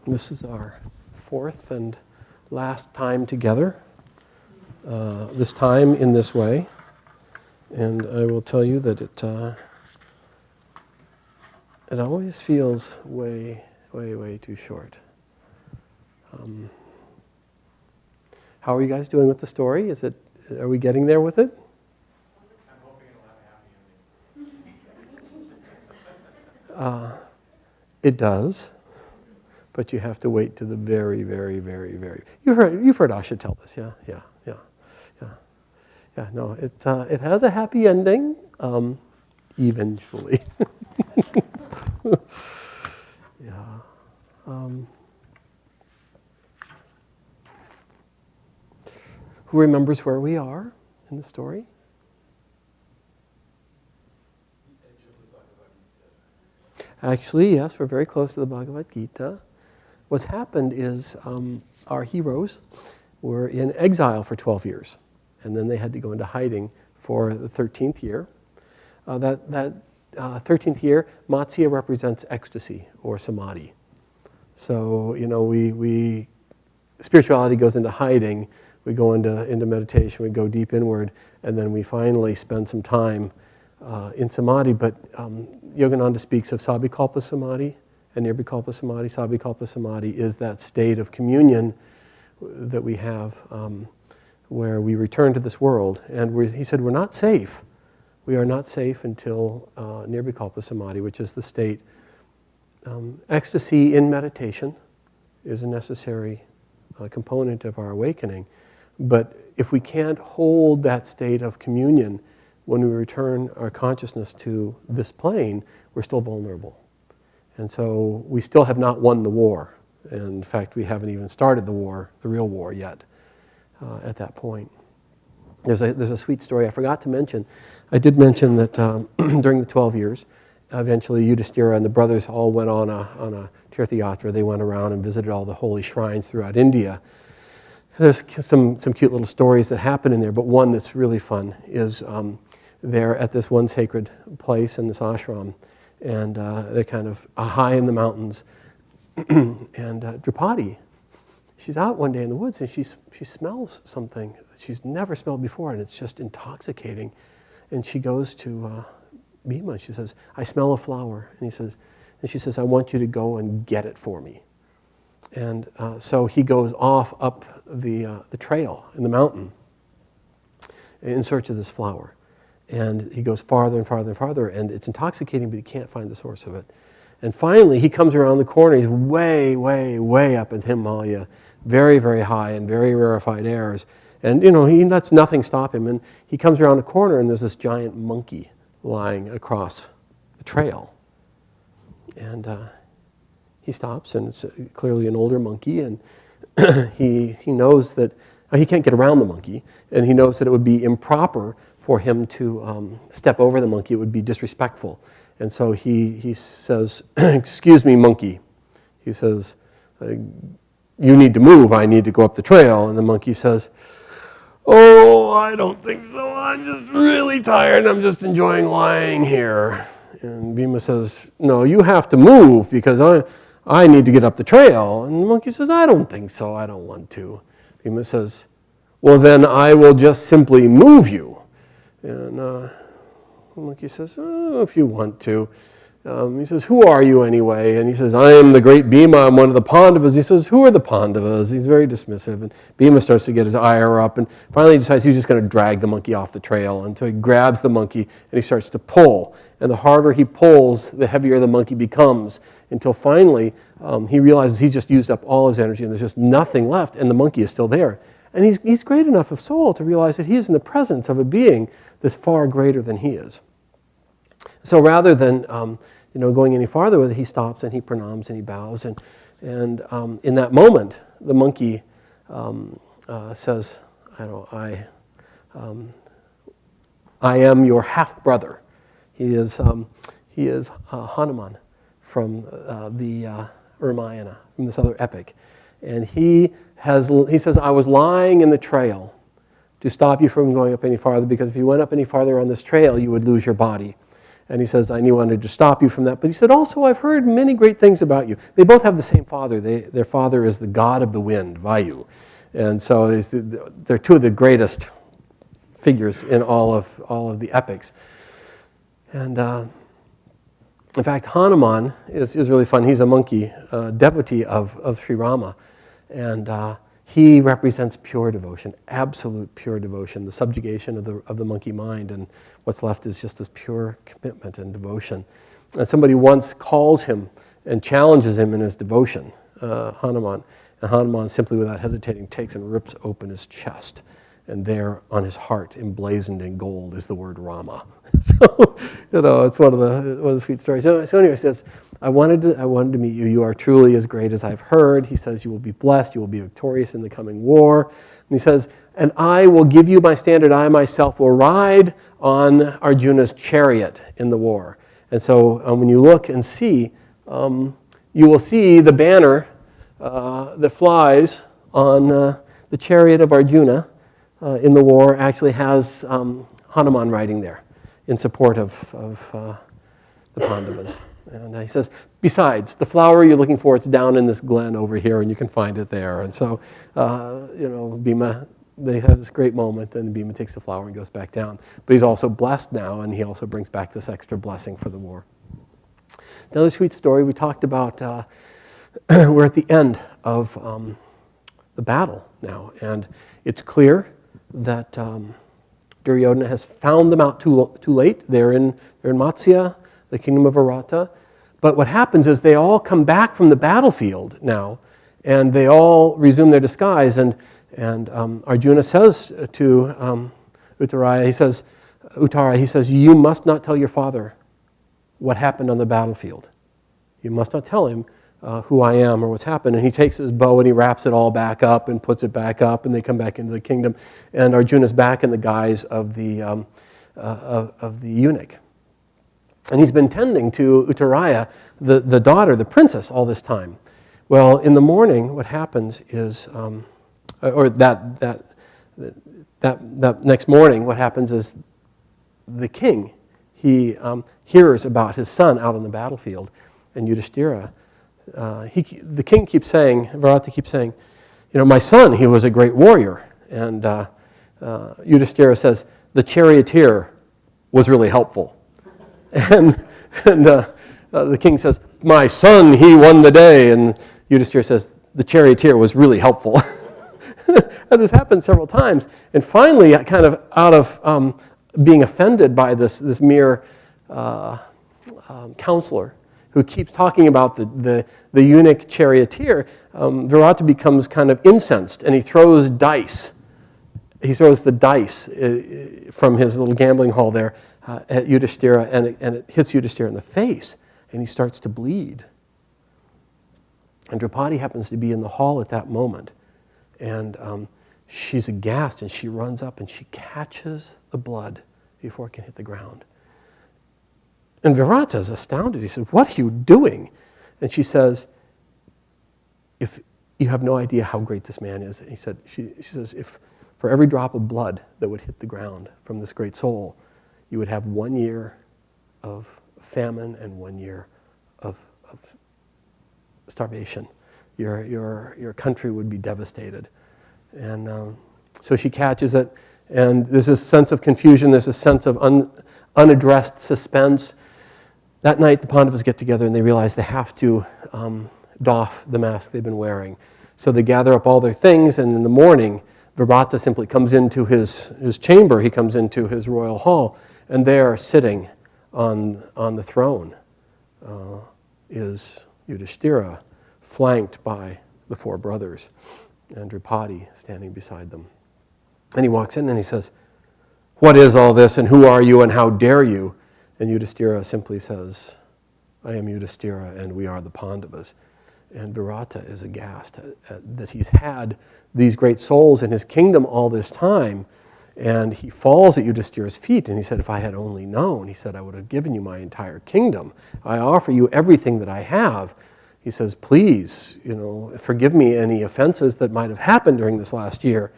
This is our fourth and last time together, this time in this way. And I will tell you that it always feels way, way, way too short. How are you guys doing with the story? Are we getting there with it? I'm hoping it'll have a happy ending. It does, but you have to wait to the very, very, very, very. You've heard Asha tell this, yeah. No, it has a happy ending, eventually. Yeah. Who remembers where we are in the story? Actually, yes, we're very close to the Bhagavad Gita. What's happened is our heroes were in exile for 12 years, and then they had to go into hiding for the 13th year. That 13th year, Matsya represents ecstasy or samadhi. So, we spirituality goes into hiding, we go into meditation, we go deep inward, and then we finally spend some time in samadhi. But Yogananda speaks of Sabhikalpa Samadhi and Nirvikalpa Samadhi. Sabhikalpa Samadhi is that state of communion that we have where we return to this world. And he said, we're not safe. We are not safe until Nirvikalpa Samadhi, which is the state. Ecstasy in meditation is a necessary component of our awakening. But if we can't hold that state of communion when we return our consciousness to this plane, we're still vulnerable. And so we still have not won the war. And in fact, we haven't even started the war, the real war yet, at that point. There's a sweet story I forgot to mention. I did mention that during the 12 years, eventually Yudhishthira and the brothers all went on a tirthayatra. They went around and visited all the holy shrines throughout India. There's some cute little stories that happen in there, but one that's really fun is they're at this one sacred place in this ashram, and they're kind of high in the mountains. And Draupadi, she's out one day in the woods, and she smells something that she's never smelled before, and it's just intoxicating. And she goes to Bhima. She says, "I smell a flower." And she says, "I want you to go and get it for me." And so he goes off up the trail in the mountain in search of this flower. And he goes farther and farther and farther, and it's intoxicating, but he can't find the source of it. And finally, he comes around the corner. He's way, way, way up in Himalaya, very, very high and very rarefied airs. And, he lets nothing stop him. And he comes around a corner, and there's this giant monkey lying across the trail. And he stops, and it's clearly an older monkey, and he knows that he can't get around the monkey, and he knows that it would be improper for him to step over the monkey. It would be disrespectful. And so he says, "Excuse me, monkey." He says, "You need to move. I need to go up the trail." And the monkey says, "Oh, I don't think so. I'm just really tired. I'm just enjoying lying here." And Bhima says, "No, you have to move because I need to get up the trail." And the monkey says, "I don't think so. I don't want to." Bhima says, "Well, then I will just simply move you." And the monkey says, "Oh, if you want to." He says, "Who are you anyway?" And he says, "I am the great Bhima. I'm one of the Pandavas." He says, "Who are the Pandavas?" He's very dismissive. And Bhima starts to get his ire up. And finally he decides he's just going to drag the monkey off the trail. And so he grabs the monkey and he starts to pull. And the harder he pulls, the heavier the monkey becomes. Until finally he realizes he's just used up all his energy and there's just nothing left. And the monkey is still there. And he's great enough of soul to realize that he is in the presence of a being that's far greater than he is. So rather than going any farther with it, he stops and he pranams and he bows. And in that moment, the monkey says, I am your half-brother. He is Hanuman from the Ramayana, from this other epic. And he says, "I was lying in the trail to stop you from going up any farther, because if you went up any farther on this trail, you would lose your body. And he says, I wanted to stop you from that. But he said, also, I've heard many great things about you. They both have the same father. Their father is the god of the wind, Vayu. And so they're two of the greatest figures in all of the epics. And in fact, Hanuman is really fun. He's a monkey devotee of Sri Rama. And he represents pure devotion, absolute pure devotion, the subjugation of the monkey mind. And what's left is just this pure commitment and devotion. And somebody once calls him and challenges him in his devotion, Hanuman. And Hanuman, simply without hesitating, takes and rips open his chest. And there on his heart, emblazoned in gold, is the word Rama. So, it's one of the sweet stories. So anyway, he says, I wanted to meet you. You are truly as great as I've heard. He says, you will be blessed. You will be victorious in the coming war. And he says, and I will give you my standard. I myself will ride on Arjuna's chariot in the war. And so when you look and see, you will see the banner that flies on the chariot of Arjuna in the war actually has Hanuman riding there in support of the Pandavas. And he says, besides, the flower you're looking for, it's down in this glen over here, and you can find it there. And so, Bhima, they have this great moment, and Bhima takes the flower and goes back down. But he's also blessed now, and he also brings back this extra blessing for the war. Another sweet story we talked about, we're at the end of the battle now, and it's clear that Duryodhana has found them out too late. They're in Matsya, the kingdom of Virata. But what happens is they all come back from the battlefield now, and they all resume their disguise. And Arjuna says to Uttara, he says, you must not tell your father what happened on the battlefield. You must not tell him who I am or what's happened. And he takes his bow and he wraps it all back up and puts it back up, and they come back into the kingdom. And Arjuna's back in the guise of the eunuch. And he's been tending to Uttaraya, the daughter, the princess, all this time. Well, in the morning, what happens is, that next morning, what happens is the king, he hears about his son out on the battlefield, and Yudhishthira, the king keeps saying, Virata keeps saying, my son, he was a great warrior. And Yudhishthira says, the charioteer was really helpful. And the king says, my son, he won the day. And Yudhishthira says, the charioteer was really helpful. And this happened several times. And finally, kind of out of being offended by this mere counselor who keeps talking about the eunuch charioteer, Virata becomes kind of incensed, and he throws dice. He throws the dice from his little gambling hall there at Yudhishthira, and it hits Yudhishthira in the face, and he starts to bleed. And Draupadi happens to be in the hall at that moment, and she's aghast, and she runs up and she catches the blood before it can hit the ground. And Virata is astounded. He says, what are you doing? And she says, if you have no idea how great this man is. And she says, if for every drop of blood that would hit the ground from this great soul, you would have 1 year of famine and 1 year of starvation. Your country would be devastated. And so she catches it, and there's this sense of confusion, there's a sense of unaddressed suspense. That night, the Pandavas get together and they realize they have to doff the mask they've been wearing. So they gather up all their things, and in the morning, Virata simply comes into his chamber, he comes into his royal hall, and there, sitting on the throne, is Yudhishthira, flanked by the 4 brothers, and Draupadi standing beside them. And he walks in and he says, what is all this, and who are you, and how dare you? And Yudhishthira simply says, I am Yudhishthira, and we are the Pandavas. And Virata is aghast that he's had these great souls in his kingdom all this time. And he falls at Yudhishthira's feet, and he said, if I had only known, he said, I would have given you my entire kingdom. I offer you everything that I have. He says, please, forgive me any offenses that might have happened during this last year.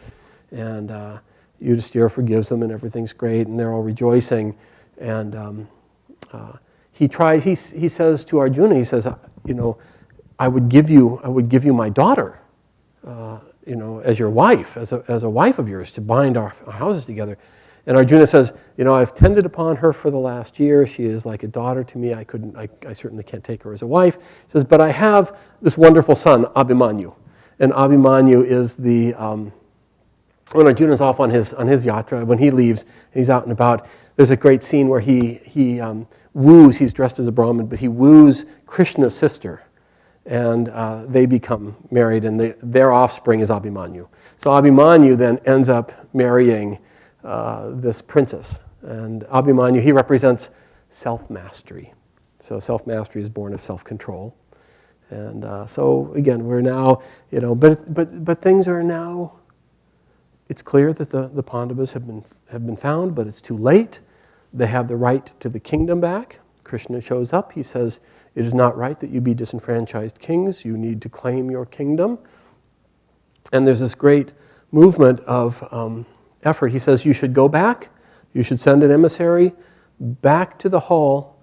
And Yudhishthira forgives them, and everything's great, and they're all rejoicing. And He says to Arjuna, he says, I would give you my daughter, as your wife, as a wife of yours, to bind our houses together. And Arjuna says, I've tended upon her for the last year. She is like a daughter to me. I certainly can't take her as a wife. He says, but I have this wonderful son, Abhimanyu. And Abhimanyu is when Arjuna's off on his yatra, when he leaves and he's out and about, there's a great scene where he woos, he's dressed as a Brahmin, but he woos Krishna's sister. And they become married, and their offspring is Abhimanyu. So Abhimanyu then ends up marrying this princess. And Abhimanyu, he represents self-mastery. So self-mastery is born of self-control. And so again, we're now, but things are now, it's clear that the Pandavas have been found, but it's too late. They have the right to the kingdom back. Krishna shows up. He says, it is not right that you be disenfranchised kings. You need to claim your kingdom. And there's this great movement of effort. He says, you should go back. You should send an emissary back to the hall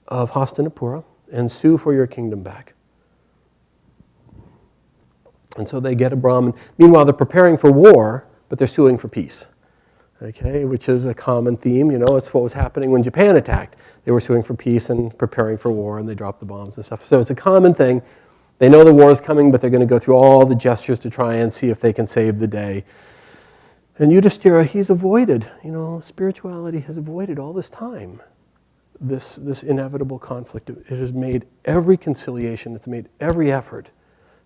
of Hastinapura and sue for your kingdom back. And so they get a Brahmin. Meanwhile, they're preparing for war, but they're suing for peace. Okay, which is a common theme. It's what was happening when Japan attacked. They were suing for peace and preparing for war, and they dropped the bombs and stuff. So it's a common thing. They know the war is coming, but they're going to go through all the gestures to try and see if they can save the day. And Yudhishthira, he's avoided, spirituality has avoided all this time this inevitable conflict. It has made every conciliation, it's made every effort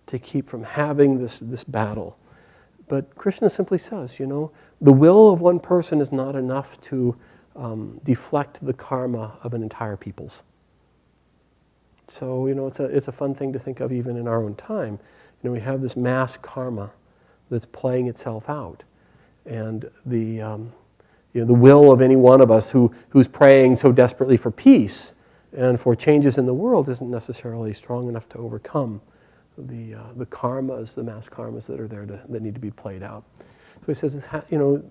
to keep from having this battle. But Krishna simply says, the will of one person is not enough to deflect the karma of an entire people's. So, it's a fun thing to think of even in our own time. We have this mass karma that's playing itself out. And the will of any one of us who's praying so desperately for peace and for changes in the world isn't necessarily strong enough to overcome the karmas, the mass karmas that are there that need to be played out. So he says,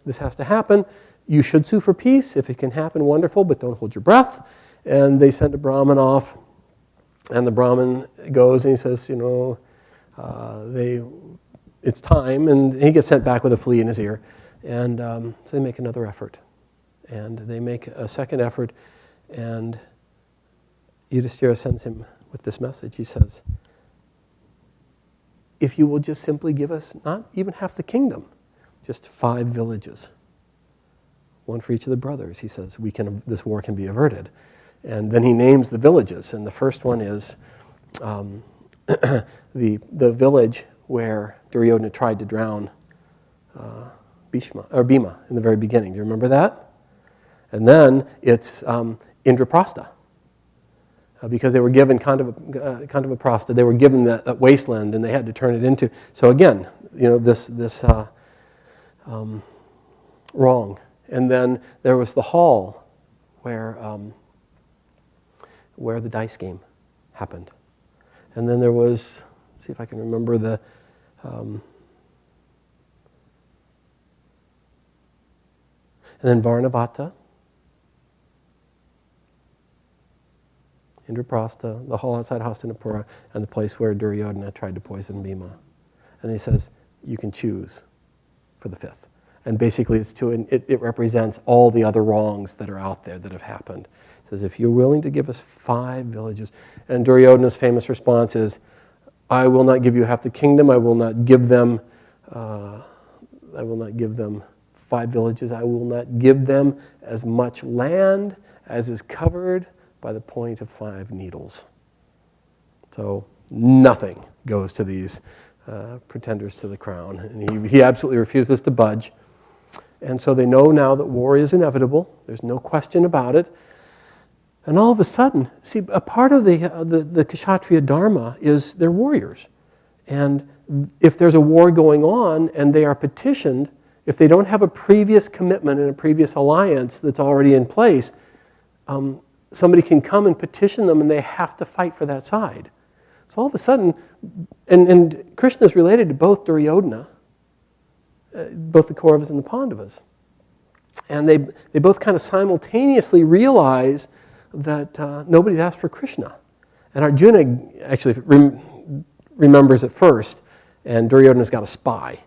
this has to happen. You should sue for peace. If it can happen, wonderful, but don't hold your breath. And they send a Brahmin off, and the Brahmin goes and he says, it's time, and he gets sent back with a flea in his ear. And so they make another effort. And they make a second effort, and Yudhishthira sends him with this message. He says, if you will just simply give us not even half the kingdom, just 5 villages, one for each of the brothers, he says, this war can be averted. And then he names the villages, and the first one is the village where Duryodhana tried to drown Bhima in the very beginning. Do you remember that? And then it's Indraprastha. Because they were given kind of a prasta, they were given that wasteland, and they had to turn it into. So again, this wrong. And then there was the hall where the dice game happened. And then there was, let's see if I can remember and then Varnavata, Indraprastha, the hall outside Hastinapura, and the place where Duryodhana tried to poison Bhima. And he says, you can choose for the 5th. And basically it represents all the other wrongs that are out there that have happened. It says, if you're willing to give us 5 villages, and Duryodhana's famous response is, I will not give you half the kingdom, I will not give them 5 villages, I will not give them as much land as is covered by the point of 5 needles. So nothing goes to these pretenders to the crown. And he absolutely refuses to budge. And so they know now that war is inevitable. There's no question about it. And all of a sudden, see, a part of the Kshatriya Dharma is they're warriors. And if there's a war going on and they are petitioned, if they don't have a previous commitment and a previous alliance that's already in place, somebody can come and petition them and they have to fight for that side. So all of a sudden, and Krishna is related to both Duryodhana, both the Kauravas and the Pandavas. And they both kind of simultaneously realize that nobody's asked for Krishna. And Arjuna actually remembers it first, and Duryodhana's got a spy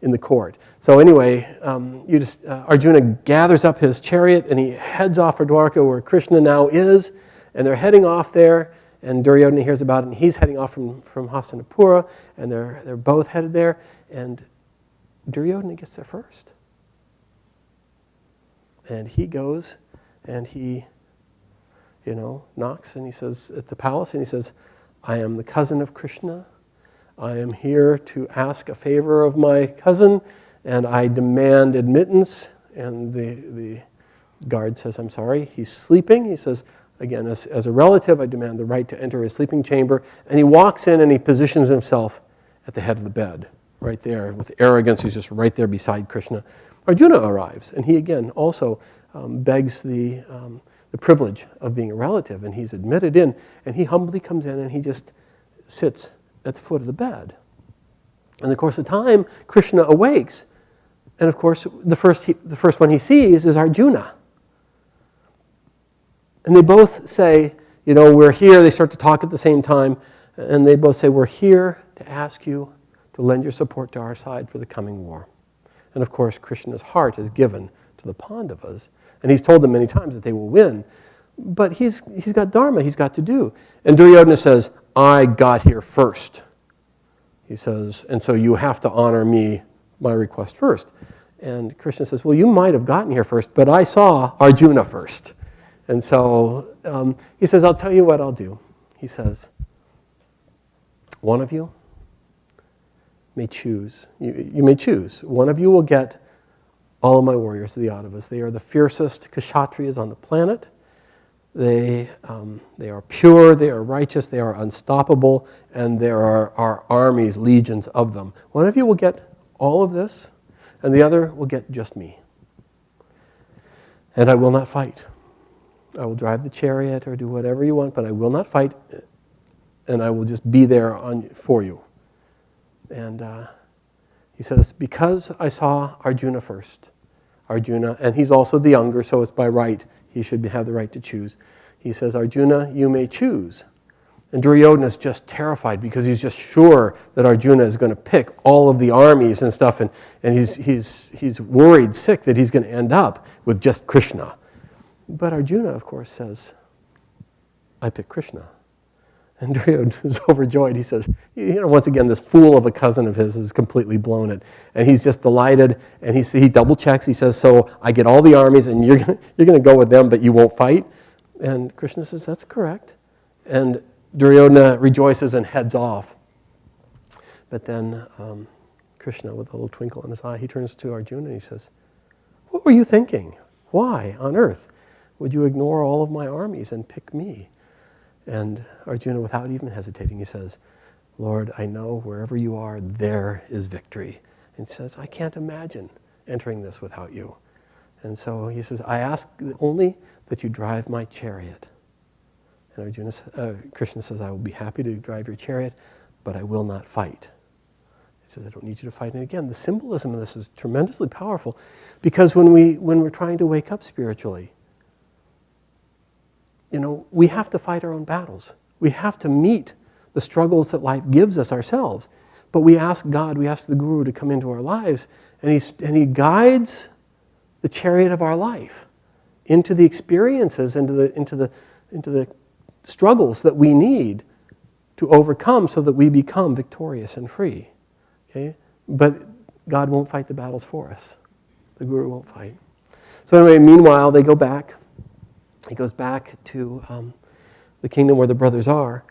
in the court. So anyway, Arjuna gathers up his chariot and he heads off for Dwarka where Krishna now is, and they're heading off there, and Duryodhana hears about it, and he's heading off from Hastinapura, and they're both headed there, and Duryodhana gets there first. And he goes and he, knocks and he says, at the palace, and he says, I am the cousin of Krishna. I am here to ask a favor of my cousin, and I demand admittance. And the guard says, I'm sorry, he's sleeping. He says, again, as a relative, I demand the right to enter his sleeping chamber. And he walks in and he positions himself at the head of the bed, right there. With arrogance, he's just right there beside Krishna. Arjuna arrives, and he again also begs the privilege of being a relative, and he's admitted in, and he humbly comes in and he just sits at the foot of the bed. In the course of time, Krishna awakes, and of course, the first one he sees is Arjuna. And they both say, we're here. They start to talk at the same time, and they both say, we're here to ask you to lend your support to our side for the coming war. And of course, Krishna's heart is given to the Pandavas, and he's told them many times that they will win. But he's got dharma he's got to do. And Duryodhana says, I got here first. He says, and so you have to honor my request first. And Krishna says, well, you might have gotten here first, but I saw Arjuna first. And so he says, I'll tell you what I'll do. He says, one of you may choose. You may choose. One of you will get all of my warriors, the Yadavas. They are the fiercest kshatriyas on the planet. They are pure, they are righteous, they are unstoppable, and there are armies, legions of them. One of you will get all of this, and the other will get just me. And I will not fight. I will drive the chariot or do whatever you want, but I will not fight, and I will just be there for you. And he says, because I saw Arjuna first, and he's also the younger, so it's by right, he should have the right to choose. He says, Arjuna, you may choose. And Duryodhana is just terrified because he's just sure that Arjuna is going to pick all of the armies and stuff, and he's worried, sick, that he's going to end up with just Krishna. But Arjuna, of course, says, I pick Krishna. And Duryodhana is overjoyed. He says, once again, this fool of a cousin of his has completely blown it. And he's just delighted, and he double checks. He says, so I get all the armies, and you're going to go with them, but you won't fight? And Krishna says, that's correct. And Duryodhana rejoices and heads off. But then Krishna, with a little twinkle in his eye, he turns to Arjuna and he says, what were you thinking? Why on earth would you ignore all of my armies and pick me? And Arjuna, without even hesitating, he says, Lord, I know wherever you are, there is victory. And he says, I can't imagine entering this without you. And so he says, I ask only that you drive my chariot. And Krishna says, I will be happy to drive your chariot, but I will not fight. He says, I don't need you to fight. And again, the symbolism of this is tremendously powerful, because when we're trying to wake up spiritually, we have to fight our own battles. We have to meet the struggles that life gives us ourselves. But we ask God, we ask the Guru to come into our lives, and he guides the chariot of our life into the experiences, into the struggles that we need to overcome so that we become victorious and free. Okay? But God won't fight the battles for us. The Guru won't fight. So anyway, meanwhile, they go back. He goes back to the kingdom where the brothers are,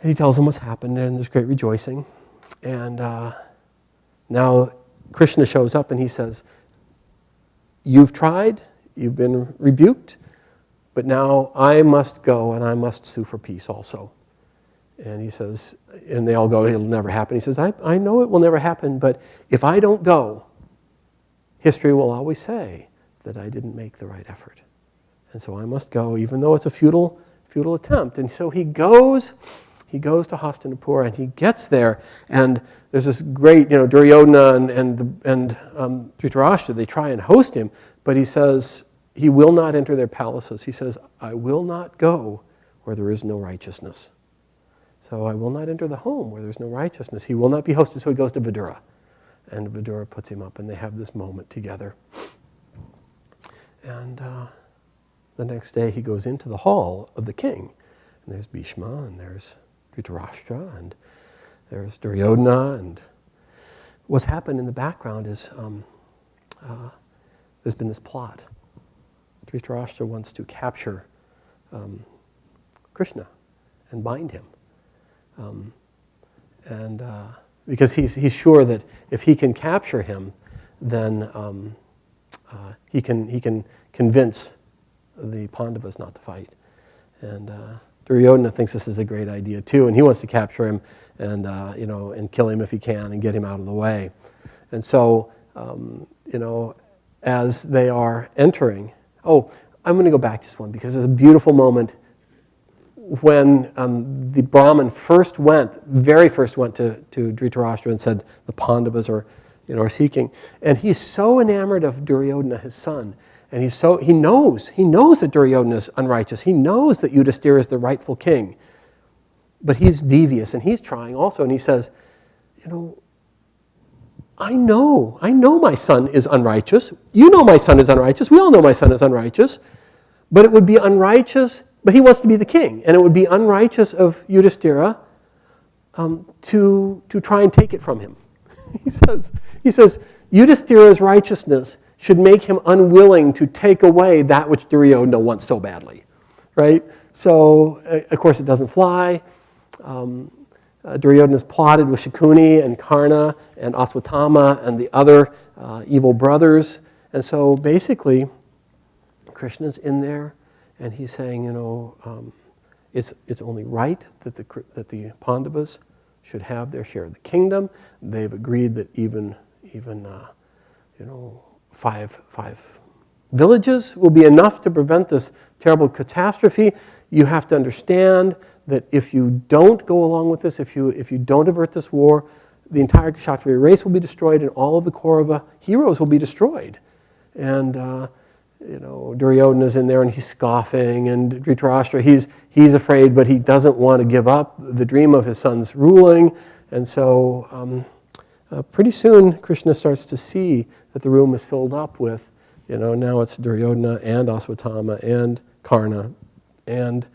and he tells them what's happened, and there's great rejoicing. And now Krishna shows up, and he says, you've tried, you've been rebuked, but now I must go, and I must sue for peace also. And he says, and they all go, it'll never happen. He says, I know it will never happen, but if I don't go, history will always say that I didn't make the right effort. And so I must go, even though it's a futile attempt. And so he goes to Hastinapura, and he gets there, and there's this great, Duryodhana and Dhritarashtra, they try and host him, but he says, he will not enter their palaces. He says, I will not go where there is no righteousness. So I will not enter the home where there's no righteousness. He will not be hosted, so he goes to Vidura. And Vidura puts him up, and they have this moment together. And the next day he goes into the hall of the king. And there's Bhishma, and there's Dhritarashtra, and there's Duryodhana. And what's happened in the background is there's been this plot. Dhritarashtra wants to capture Krishna and bind him. Because he's sure that if he can capture him, then he can convince the Pandavas not to fight. And Duryodhana thinks this is a great idea too, and he wants to capture him and kill him if he can and get him out of the way. And so as they are entering, I'm going to go back just one because there's a beautiful moment when the Brahmin very first went to Dhritarashtra and said, the Pandavas are seeking. And he's so enamored of Duryodhana, his son, and he knows that Duryodhana is unrighteous. He knows that Yudhisthira is the rightful king. But he's devious, and he's trying also, and he says, I know my son is unrighteous. You know my son is unrighteous. We all know my son is unrighteous. But it would be unrighteous. But he wants to be the king, and it would be unrighteous of Yudhisthira to try and take it from him. He says, Yudhisthira's righteousness should make him unwilling to take away that which Duryodhana wants so badly, right? So, of course, it doesn't fly. Duryodhana's plotted with Shakuni and Karna and Aswatthama and the other evil brothers, and so basically, Krishna's in there. And he's saying, it's only right that the Pandavas should have their share of the kingdom. They've agreed that even 5 villages will be enough to prevent this terrible catastrophe. You have to understand that if you don't go along with this, if you don't avert this war, the entire Kshatriya race will be destroyed, and all of the Kaurava heroes will be destroyed. And Duryodhana's in there and he's scoffing, and Dhritarashtra, he's afraid, but he doesn't want to give up the dream of his son's ruling. And so pretty soon Krishna starts to see that the room is filled up with, now it's Duryodhana and Aswatthama and Karna and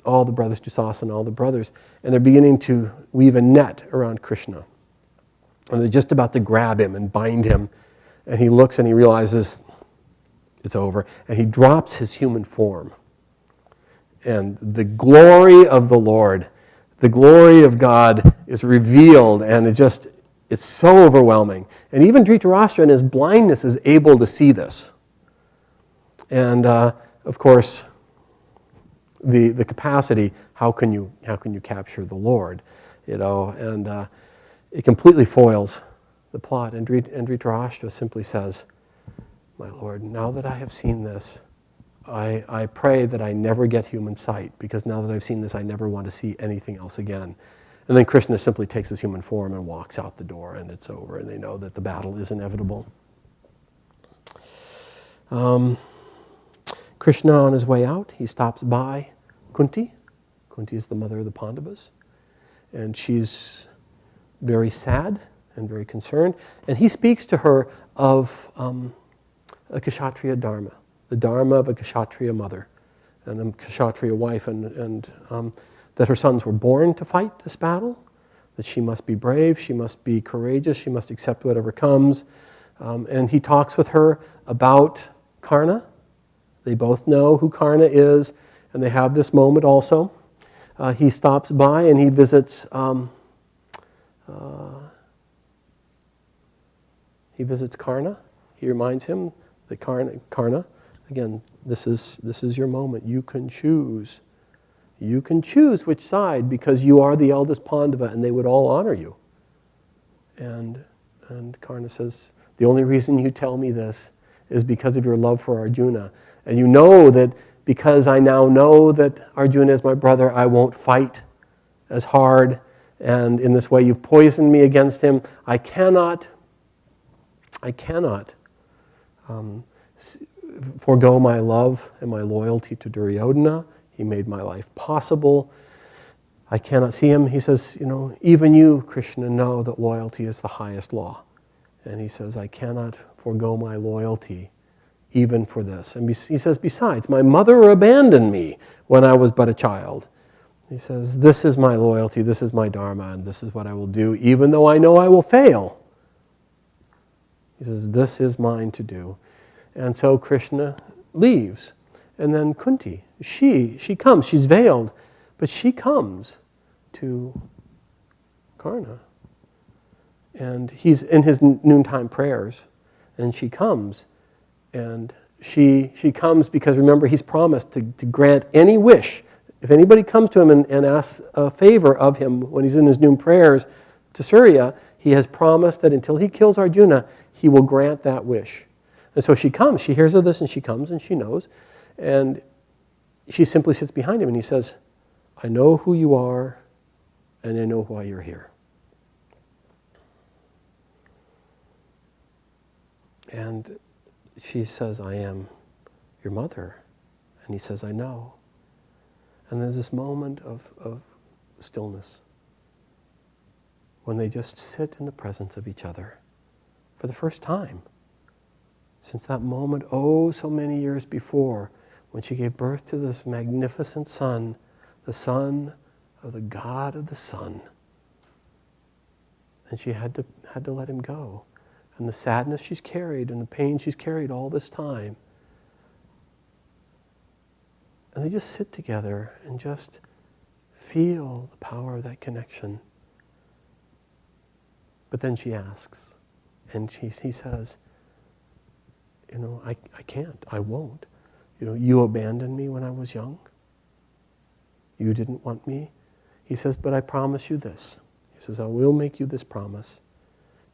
all the brothers, Dusasana, all the brothers, and they're beginning to weave a net around Krishna. And they're just about to grab him and bind him, and he looks and he realizes it's over, and he drops his human form. And the glory of the Lord, the glory of God is revealed, and it's so overwhelming. And even Dhritarashtra in his blindness is able to see this. And of course, the capacity, how can you capture the Lord? And it completely foils the plot. And Dhritarashtra simply says, my Lord, now that I have seen this, I pray that I never get human sight, because now that I've seen this, I never want to see anything else again. And then Krishna simply takes his human form and walks out the door, and it's over, and they know that the battle is inevitable. Krishna, on his way out, he stops by Kunti. Kunti is the mother of the Pandavas, and she's very sad and very concerned. And he speaks to her of a Kshatriya dharma, the dharma of a Kshatriya mother and a Kshatriya wife, and that her sons were born to fight this battle, that she must be brave, she must be courageous, she must accept whatever comes. And he talks with her about Karna. They both know who Karna is, and they have this moment also. He stops by and he visits Karna. He reminds him that Karna, again, this is your moment. You can choose. You can choose which side, because you are the eldest Pandava and they would all honor you. And Karna says, the only reason you tell me this is because of your love for Arjuna. And you know that because I now know that Arjuna is my brother, I won't fight as hard. And in this way you've poisoned me against him. I cannot forego my love and my loyalty to Duryodhana. He made my life possible. I cannot see him. He says, even you, Krishna, know that loyalty is the highest law. And he says, I cannot forego my loyalty even for this. And he says, besides, my mother abandoned me when I was but a child. He says, this is my loyalty, this is my dharma, and this is what I will do, even though I know I will fail. He says, this is mine to do. And so Krishna leaves. And then Kunti, she comes, she's veiled, but she comes to Karna. And he's in his noontime prayers, and she comes. And she comes because, remember, he's promised to grant any wish. If anybody comes to him and asks a favor of him when he's in his noon prayers to Surya, he has promised that until he kills Arjuna, he will grant that wish. And so she comes, she hears of this, and she comes, and she knows. And she simply sits behind him, and he says, I know who you are, and I know why you're here. And she says, I am your mother. And he says, I know. And there's this moment of stillness when they just sit in the presence of each other for the first time since that moment, so many years before, when she gave birth to this magnificent son, the son of the god of the sun. And she had to let him go. And the sadness she's carried and the pain she's carried all this time. And they just sit together and just feel the power of that connection. But then she asks, and he says, I can't, I won't. You abandoned me when I was young. You didn't want me. He says, but I promise you this. He says, I will make you this promise.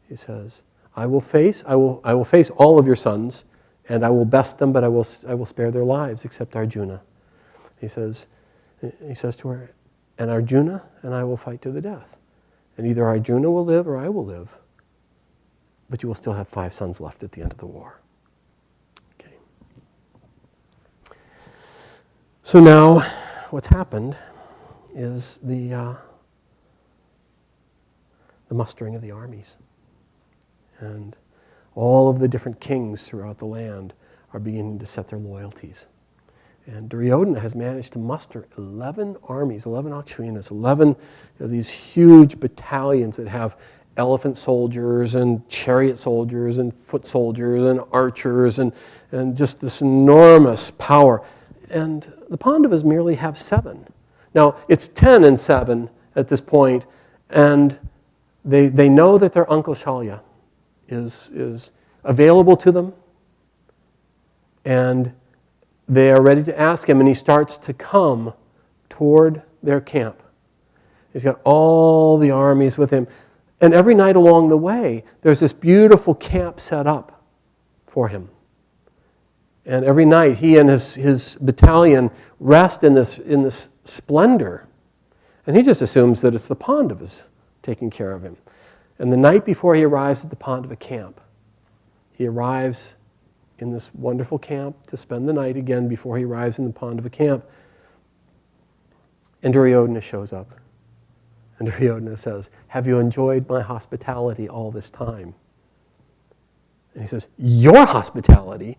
He says, I will face all of your sons, and I will best them, but I will spare their lives, except Arjuna. He says to her, and Arjuna and I will fight to the death. And either Arjuna will live or I will live. But you will still have 5 sons left at the end of the war. Okay. So now, what's happened is the mustering of the armies. And all of the different kings throughout the land are beginning to set their loyalties. And Duryodhana has managed to muster 11 armies, 11 Akshvinas, 11 these huge battalions that have elephant soldiers and chariot soldiers and foot soldiers and archers and just this enormous power. And the Pandavas merely have 7. Now, it's 10 and 7 at this point, and they know that their uncle Shalya is available to them, and they are ready to ask him, and he starts to come toward their camp. He's got all the armies with him, and every night along the way, there's this beautiful camp set up for him. And every night, he and his battalion rest in this splendor, and he just assumes that it's the Pandavas taking care of him. And the night before he arrives at the Pandava camp, he arrives in this wonderful camp to spend the night again before he arrives in the Pandava camp. And Duryodhana shows up. And Duryodhana says, have you enjoyed my hospitality all this time? And he says, your hospitality?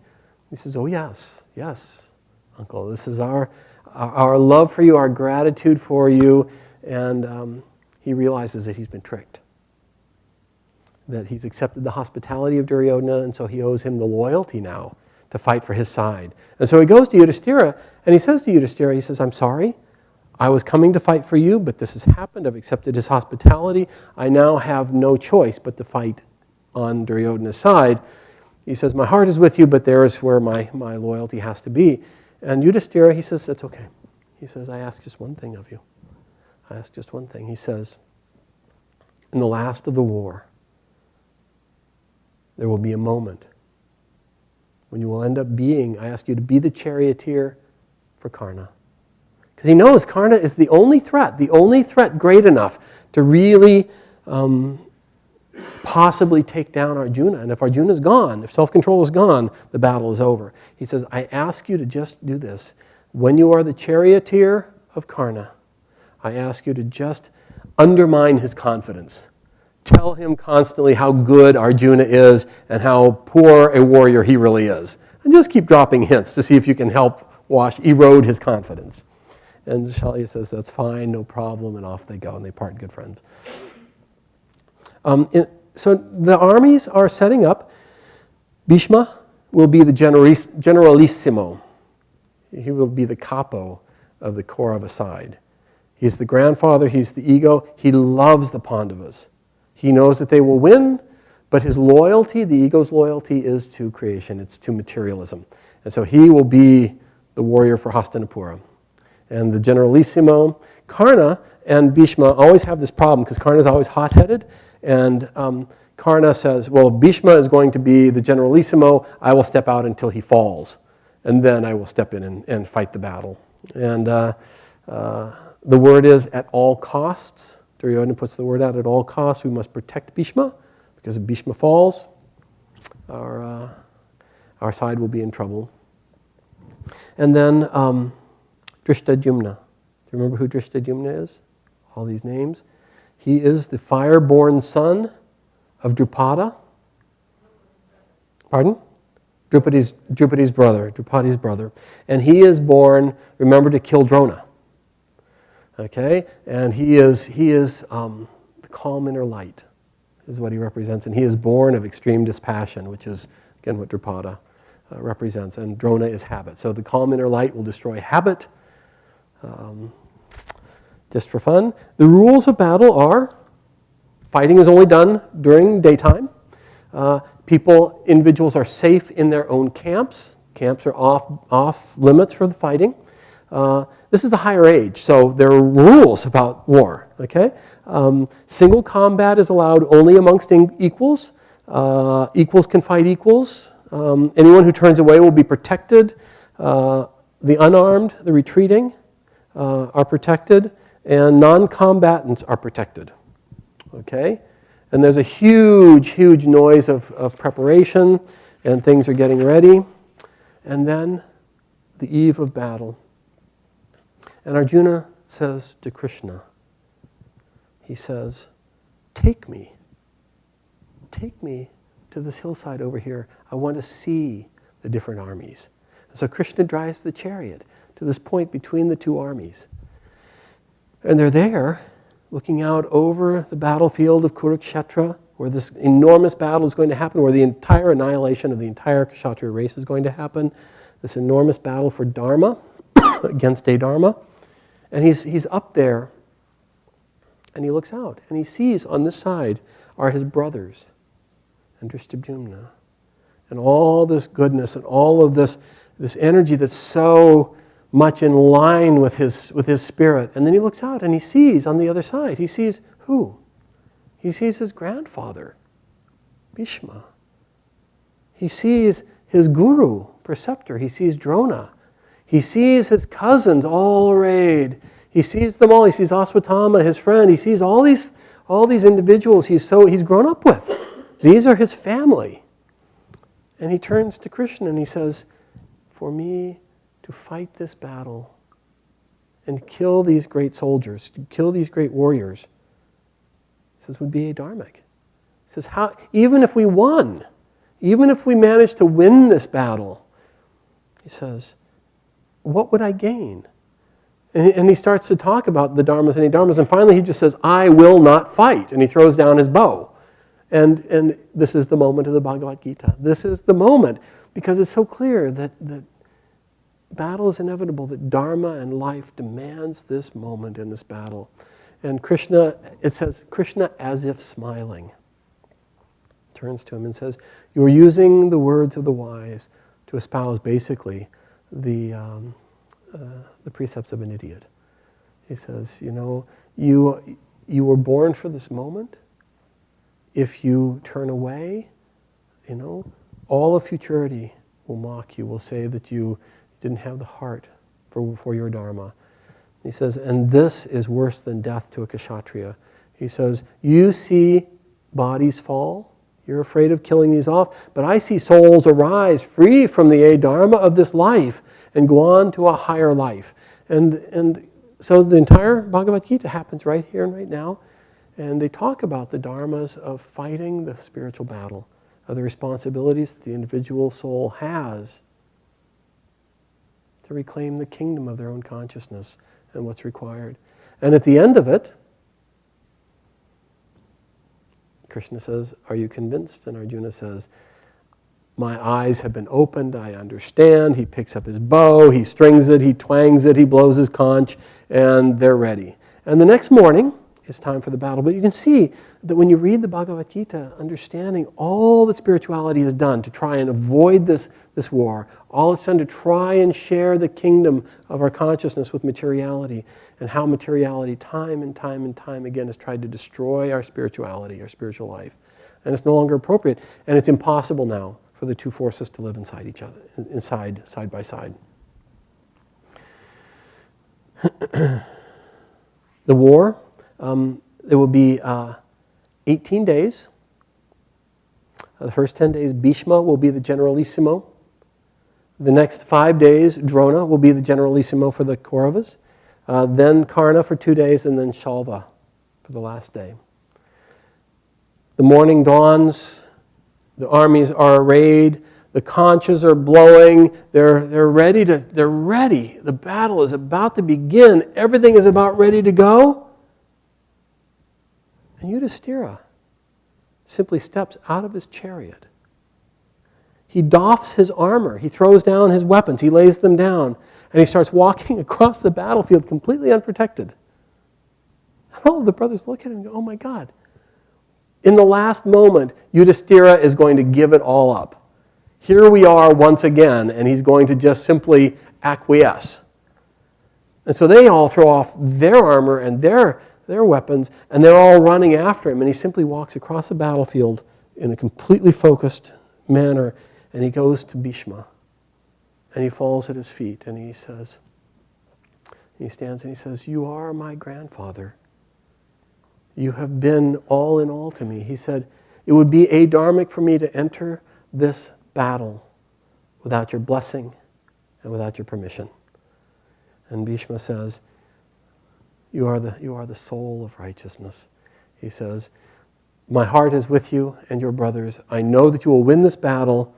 He says, oh yes, uncle. This is our love for you, our gratitude for you. And he realizes that he's been tricked. That he's accepted the hospitality of Duryodhana, and so he owes him the loyalty now to fight for his side. And so he goes to Yudhishthira, and he says to Yudhishthira, he says, I'm sorry, I was coming to fight for you, but this has happened. I've accepted his hospitality. I now have no choice but to fight on Duryodhana's side. He says, my heart is with you, but there is where my loyalty has to be. And Yudhishthira, he says, that's okay. He says, I ask just one thing of you. I ask just one thing. He says, in the last of the war, there will be a moment when you will end up being, I ask you to be the charioteer for Karna. Because he knows Karna is the only threat great enough to really possibly take down Arjuna. And if Arjuna is gone, if self-control is gone, the battle is over. He says, I ask you to just do this. When you are the charioteer of Karna, I ask you to just undermine his confidence. Tell him constantly how good Arjuna is and how poor a warrior he really is. And just keep dropping hints to see if you can help erode his confidence. And Shalya says, that's fine, no problem, and off they go, and they part good friends. So the armies are setting up. Bhishma will be the generalissimo. He will be the capo of the Kaurava side. He's the grandfather, he's the ego. He loves the Pandavas. He knows that they will win, but his loyalty, the ego's loyalty, is to creation. It's to materialism. And so he will be the warrior for Hastinapura. And the generalissimo, Karna and Bhishma always have this problem because Karna is always hot-headed. And Karna says, well, Bhishma is going to be the generalissimo. I will step out until he falls. And then I will step in and fight the battle. And the word is at all costs. Duryodhana puts the word out at all costs. We must protect Bhishma, because if Bhishma falls, our side will be in trouble. And then Drishtadyumna. Do you remember who Drishtadyumna is? All these names. He is the fire-born son of Drupada. Pardon? Drupadi's brother. And he is born, remember, to kill Drona. Okay? And he is the calm inner light, is what he represents. And he is born of extreme dispassion, which is, again, what Drupada represents. And Drona is habit. So the calm inner light will destroy habit. Just for fun. The rules of battle are fighting is only done during daytime. Individuals are safe in their own camps. Camps are off limits for the fighting. This is a higher age, so there are rules about war. Okay, single combat is allowed only amongst equals. Equals can fight equals. Anyone who turns away will be protected. The unarmed, the retreating, are protected, and non-combatants are protected. Okay? And there's a huge, huge noise of preparation, and things are getting ready. And then the eve of battle. And Arjuna says to Krishna, he says, take me to this hillside over here. I want to see the different armies. And so Krishna drives the chariot to this point between the two armies. And they're there, looking out over the battlefield of Kurukshetra, where this enormous battle is going to happen, where the entire annihilation of the entire Kshatriya race is going to happen. This enormous battle for Dharma against Adharma. And he's up there, and he looks out, and he sees on this side are his brothers, and Drishtadyumna, and all this goodness, and all of this energy that's so much in line with his spirit. And then he looks out and he sees on the other side, he sees who? He sees his grandfather, Bhishma. He sees his guru, preceptor. He sees Drona. He sees his cousins all arrayed. He sees them all. He sees Aswatthama, his friend. He sees all these individuals he's grown up with. These are his family. And he turns to Krishna and he says, for me to fight this battle and kill these great soldiers, to kill these great warriors, he says, would be adharmic. He says, even if we won, even if we managed to win this battle, he says, what would I gain? And he starts to talk about the dharmas and adharmas, and finally he just says, I will not fight, and he throws down his bow. And this is the moment of the Bhagavad Gita. This is the moment, because it's so clear that battle is inevitable, that dharma and life demands this moment in this battle. And Krishna, it says, Krishna as if smiling, turns to him and says, you are using the words of the wise to espouse basically the precepts of an idiot. He says, you were born for this moment. If you turn away, all of futurity will mock you, will say that you didn't have the heart for your dharma. He says, and this is worse than death to a kshatriya. He says, you see bodies fall. You're afraid of killing these off. But I see souls arise free from the adharma of this life and go on to a higher life. And so the entire Bhagavad Gita happens right here and right now. And they talk about the dharmas of fighting the spiritual battle, of the responsibilities that the individual soul has to reclaim the kingdom of their own consciousness and what's required. And at the end of it, Krishna says, "Are you convinced?" And Arjuna says, "My eyes have been opened, I understand." He picks up his bow, he strings it, he twangs it, he blows his conch, and they're ready. And the next morning, it's time for the battle. But you can see that when you read the Bhagavad Gita, understanding all that spirituality has done to try and avoid this war, all it's done to try and share the kingdom of our consciousness with materiality, and how materiality time and time and time again has tried to destroy our spirituality, our spiritual life. And it's no longer appropriate, and it's impossible now for the two forces to live inside each other, side by side. The war, there will be 18 days. The first 10 days, Bhishma will be the generalissimo. The next 5 days, Drona will be the generalissimo for the Kauravas. Then Karna for 2 days, and then Shalva for the last day. The morning dawns, the armies are arrayed, the conches are blowing, they're ready. The battle is about to begin, everything is about ready to go. And Yudhisthira simply steps out of his chariot. He doffs his armor, he throws down his weapons, he lays them down, and he starts walking across the battlefield completely unprotected. All the brothers look at him and go, "Oh my God." In the last moment, Yudhisthira is going to give it all up. Here we are once again, and he's going to just simply acquiesce. And so they all throw off their armor and their weapons, and they're all running after him, and he simply walks across the battlefield in a completely focused manner, and he goes to Bhishma, and he falls at his feet, and he stands and he says, "You are my grandfather. You have been all in all to me." He said, "It would be adharmic for me to enter this battle without your blessing and without your permission." And Bhishma says, You are the soul of righteousness. He says, "My heart is with you and your brothers. I know that you will win this battle.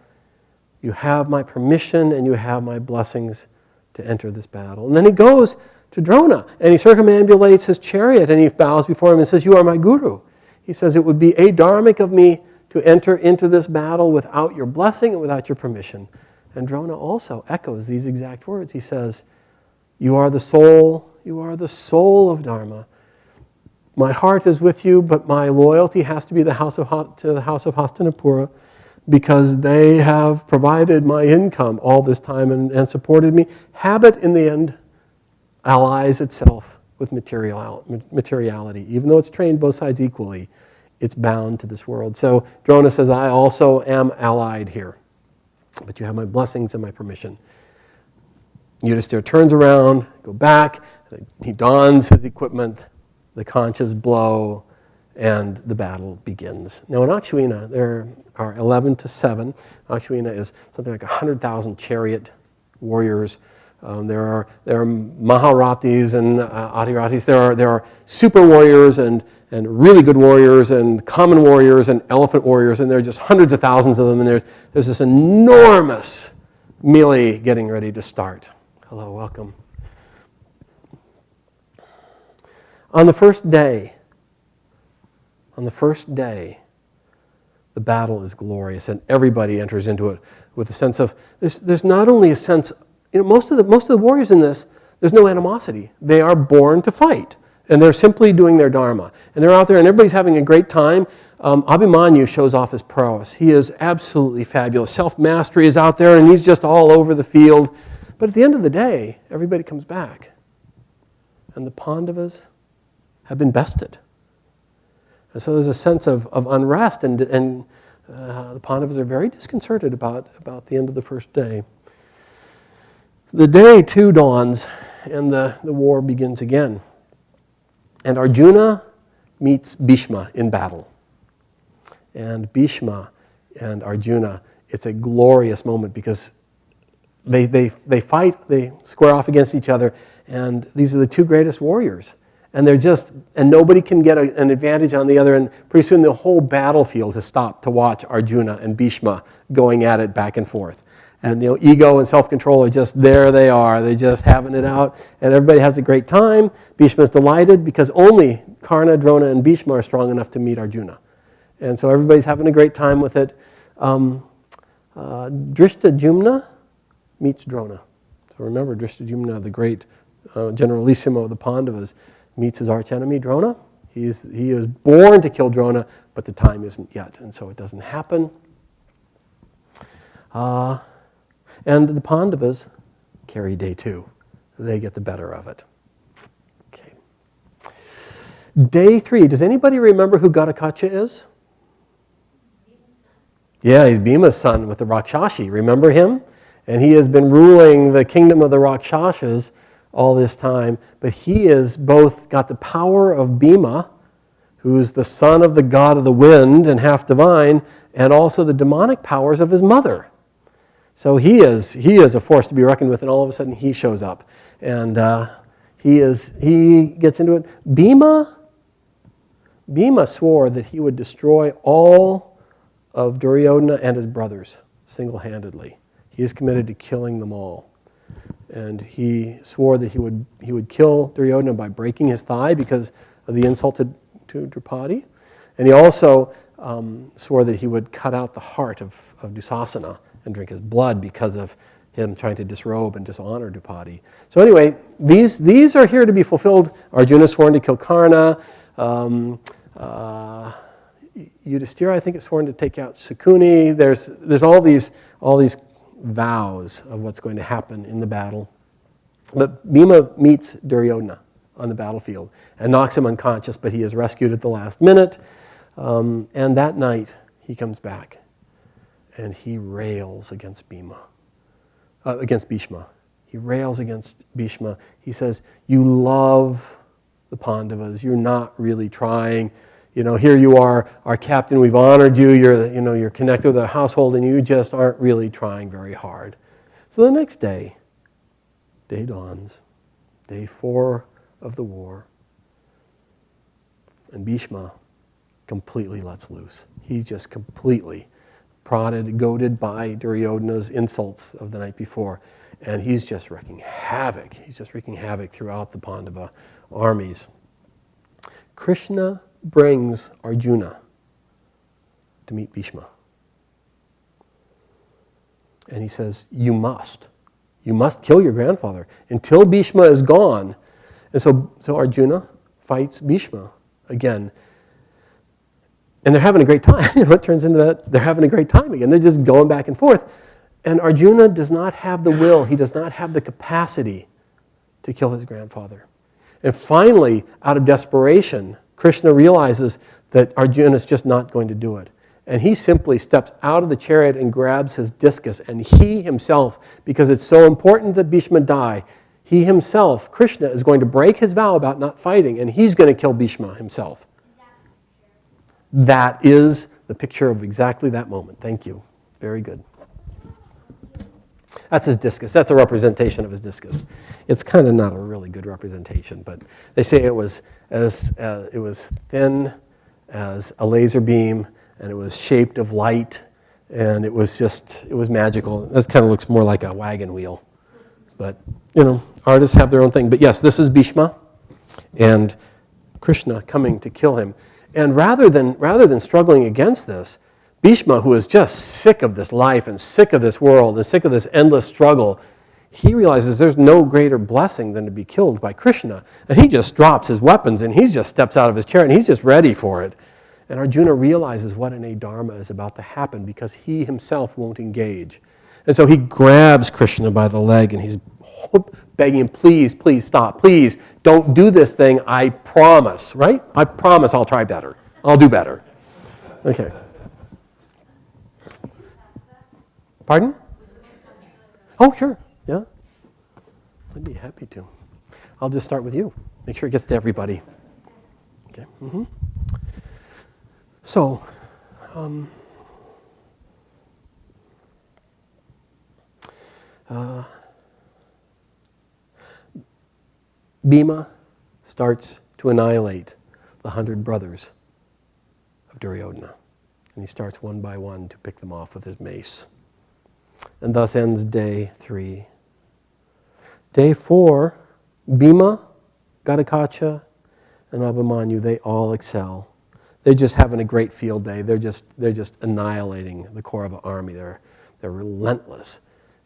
You have my permission and you have my blessings to enter this battle." And then he goes to Drona and he circumambulates his chariot and he bows before him and says, "You are my guru." He says, "It would be adharmic of me to enter into this battle without your blessing and without your permission." And Drona also echoes these exact words. He says, "You are the soul of Dharma. My heart is with you, but my loyalty has to be to the house of Hastinapura, because they have provided my income all this time and supported me." Habit, in the end, allies itself with materiality. Even though it's trained both sides equally, it's bound to this world. So Drona says, "I also am allied here, but you have my blessings and my permission." Yudhisthira turns around, go back, he dons his equipment, the conches blow, and the battle begins. Now in Akshwina, there are 11 to 7. Akshwina is something like 100,000 chariot warriors. There are Maharathis and Adhirathis. There are super warriors and really good warriors and common warriors and elephant warriors, and there are just hundreds of thousands of them, and there's this enormous melee getting ready to start. Hello, welcome. On the first day, the battle is glorious, and everybody enters into it with a sense of, there's not only a sense, most of the warriors in this, there's no animosity. They are born to fight, and they're simply doing their dharma. And they're out there, and everybody's having a great time. Abhimanyu shows off his prowess. He is absolutely fabulous. Self-mastery is out there, and he's just all over the field. But at the end of the day, everybody comes back, and the Pandavas have been bested. And so there's a sense of unrest, and the Pandavas are very disconcerted about the end of the first day. The day too dawns, and the war begins again. And Arjuna meets Bhishma in battle. and Bhishma and Arjuna. It's a glorious moment because they fight, they square off against each other, and these are the two greatest warriors. And nobody can get an advantage on the other, and pretty soon the whole battlefield has stopped to watch Arjuna and Bhishma going at it back and forth. And ego and self-control are just, there they are, they're just having it out, and everybody has a great time. Bhishma's delighted because only Karna, Drona, and Bhishma are strong enough to meet Arjuna. And so everybody's having a great time with it. Drishtadyumna meets Drona. So remember, Drishtadyumna, the great generalissimo of the Pandavas, meets his archenemy, Drona. He is born to kill Drona, but the time isn't yet, and so it doesn't happen. And the Pandavas carry day 2. They get the better of it. Okay. Day 3. Does anybody remember who Gatakacha is? Yeah, he's Bhima's son with the Rakshashi. Remember him? And he has been ruling the kingdom of the Rakshasas all this time. But he is both got the power of Bhima, who's the son of the god of the wind and half divine, and also the demonic powers of his mother. So he is a force to be reckoned with, and all of a sudden he shows up. And he gets into it. Bhima swore that he would destroy all of Duryodhana and his brothers single-handedly. He is committed to killing them all. And he swore that he would kill Duryodhana by breaking his thigh because of the insult to Draupadi. And he also swore that he would cut out the heart of Dusasana and drink his blood because of him trying to disrobe and dishonor Draupadi. So anyway, these are here to be fulfilled. Arjuna sworn to kill Karna. Yudhishthira, I think, is sworn to take out Shakuni. There's all these vows of what's going to happen in the battle. But Bhima meets Duryodhana on the battlefield and knocks him unconscious, but he is rescued at the last minute. And that night, he comes back and he rails against Bhishma. He rails against Bhishma. He says, "You love the Pandavas. You're not really trying. Here you are, our captain. We've honored you. You're connected with our household, and you just aren't really trying very hard." So the next day dawns, day 4 of the war, and Bhishma completely lets loose. He's just completely prodded, goaded by Duryodhana's insults of the night before, and he's just wreaking havoc. He's just wreaking havoc throughout the Pandava armies. Krishna brings Arjuna to meet Bhishma. And he says, you must kill your grandfather until Bhishma is gone. And so Arjuna fights Bhishma again. And they're having a great time. It turns into that they're having a great time again. They're just going back and forth. And Arjuna does not have the will, he does not have the capacity to kill his grandfather. And finally, out of desperation, Krishna realizes that Arjuna is just not going to do it. And he simply steps out of the chariot and grabs his discus. And he himself, because it's so important that Bhishma die, he himself, Krishna, is going to break his vow about not fighting, and he's going to kill Bhishma himself. That is the picture of exactly that moment. Thank you. Very good. That's his discus. That's a representation of his discus. It's kind of not a really good representation, but they say it was thin as a laser beam, and it was shaped of light, and it was magical. That kind of looks more like a wagon wheel. But, artists have their own thing. But yes, this is Bhishma, and Krishna coming to kill him. And rather than struggling against this, Bhishma, who is just sick of this life and sick of this world and sick of this endless struggle, he realizes there's no greater blessing than to be killed by Krishna. And he just drops his weapons and he just steps out of his chariot and he's just ready for it. And Arjuna realizes what an adharma is about to happen because he himself won't engage. And so he grabs Krishna by the leg and he's begging him, please stop. Please don't do this thing. I promise, right? I promise I'll try better. I'll do better. Okay. Pardon? Oh, sure. Yeah. I'd be happy to. I'll just start with you. Make sure it gets to everybody. Okay. Mm-hmm. So, Bhima starts to annihilate the 100 brothers of Duryodhana. And he starts one by one to pick them off with his mace. And thus ends day 3. Day 4, Bhima, Gatakacha, and Abhimanyu, they all excel. They're just having a great field day. They're just annihilating the Kaurava army. They're relentless.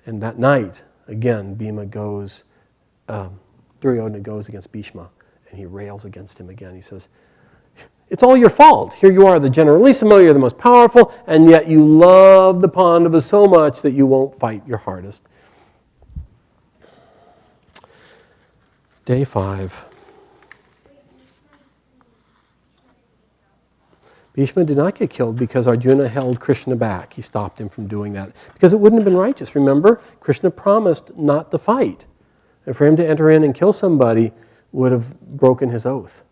And that night, again, Duryodhana goes against Bhishma, and he rails against him again. He says, "It's all your fault. Here you are, the general Lisamil, you're the most powerful, and yet you love the Pandavas so much that you won't fight your hardest." Day 5. Bhishma did not get killed because Arjuna held Krishna back. He stopped him from doing that. Because it wouldn't have been righteous. Remember, Krishna promised not to fight. And for him to enter in and kill somebody would have broken his oath.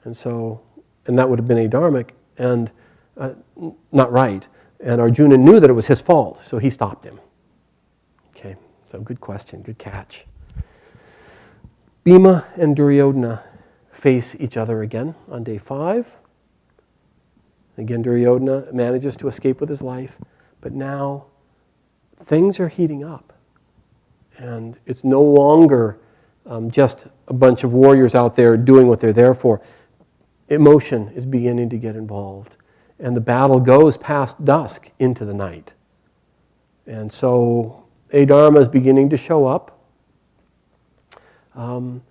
And that would have been adharmic and not right. And Arjuna knew that it was his fault, so he stopped him. Okay, so good question, good catch. Bhima and Duryodhana face each other again on day 5. Again, Duryodhana manages to escape with his life, but now things are heating up. And it's no longer just a bunch of warriors out there doing what they're there for. Emotion is beginning to get involved. And the battle goes past dusk into the night. And so Adharma is beginning to show up. And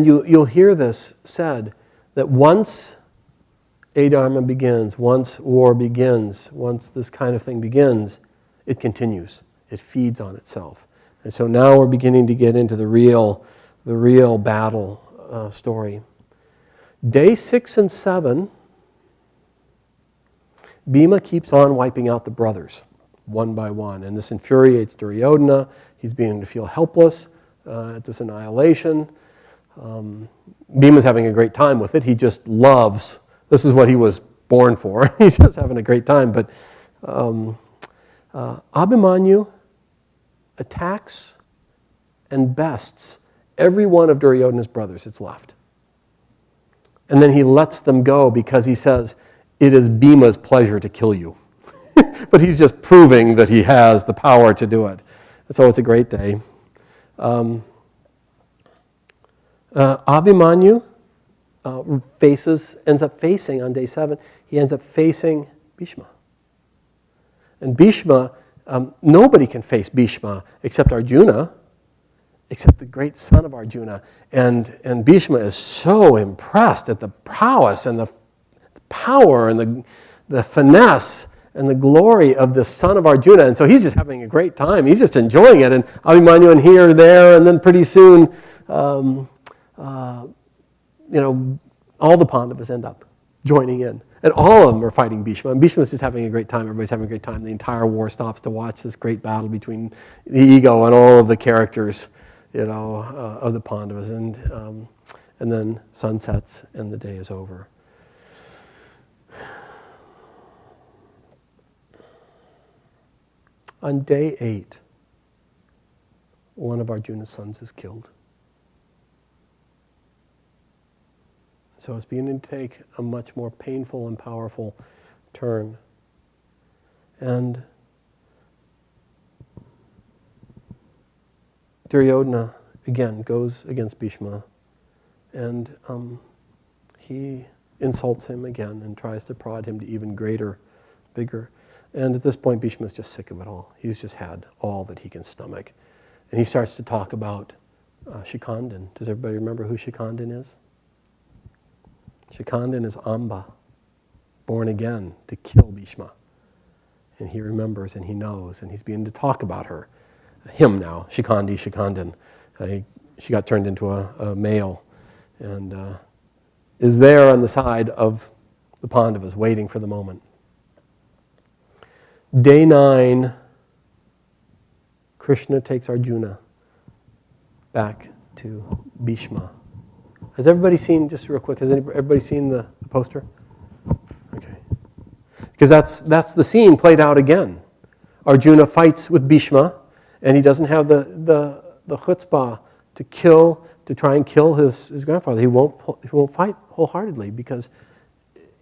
you'll hear this said, that once Adharma begins, once war begins, once this kind of thing begins, it continues. It feeds on itself. And so now we're beginning to get into the real battle story. Day 6 and 7, Bhima keeps on wiping out the brothers, one by one. And this infuriates Duryodhana. He's beginning to feel helpless at this annihilation. Bhima's having a great time with it. He just loves, this is what he was born for. He's just having a great time. But Abhimanyu attacks and bests every one of Duryodhana's brothers that's left. And then he lets them go because he says, it is Bhima's pleasure to kill you. But he's just proving that he has the power to do it. And so it's a great day. Abhimanyu ends up facing, on day 7, he ends up facing Bhishma. And Bhishma, nobody can face Bhishma except Arjuna, except the great son of Arjuna. And Bhishma is so impressed at the prowess and the power and the finesse and the glory of the son of Arjuna. And so he's just having a great time. He's just enjoying it. And Abhimanyu and here, there, and then pretty soon, all the Pandavas end up joining in. And all of them are fighting Bhishma. And Bhishma's just having a great time. Everybody's having a great time. The entire war stops to watch this great battle between the ego and all of the characters, of the Pandavas. And then sun sets and the day is over. On day 8, one of Arjuna's sons is killed. So it's beginning to take a much more painful and powerful turn. And Duryodhana, again, goes against Bhishma. And he insults him again and tries to prod him to even greater vigor. And at this point, Bhishma is just sick of it all. He's just had all that he can stomach. And he starts to talk about Shikandan. Does everybody remember who Shikandan is? Shikandan is Amba, born again to kill Bhishma. And he remembers and he knows, and he's beginning to talk about her. Him now, Shikandan. She got turned into a male and is there on the side of the Pandavas, waiting for the moment. Day 9, Krishna takes Arjuna back to Bhishma. Has everybody seen, just real quick, has everybody seen the poster? Okay. Because that's the scene played out again. Arjuna fights with Bhishma, and he doesn't have the chutzpah to try and kill his grandfather. He won't fight wholeheartedly because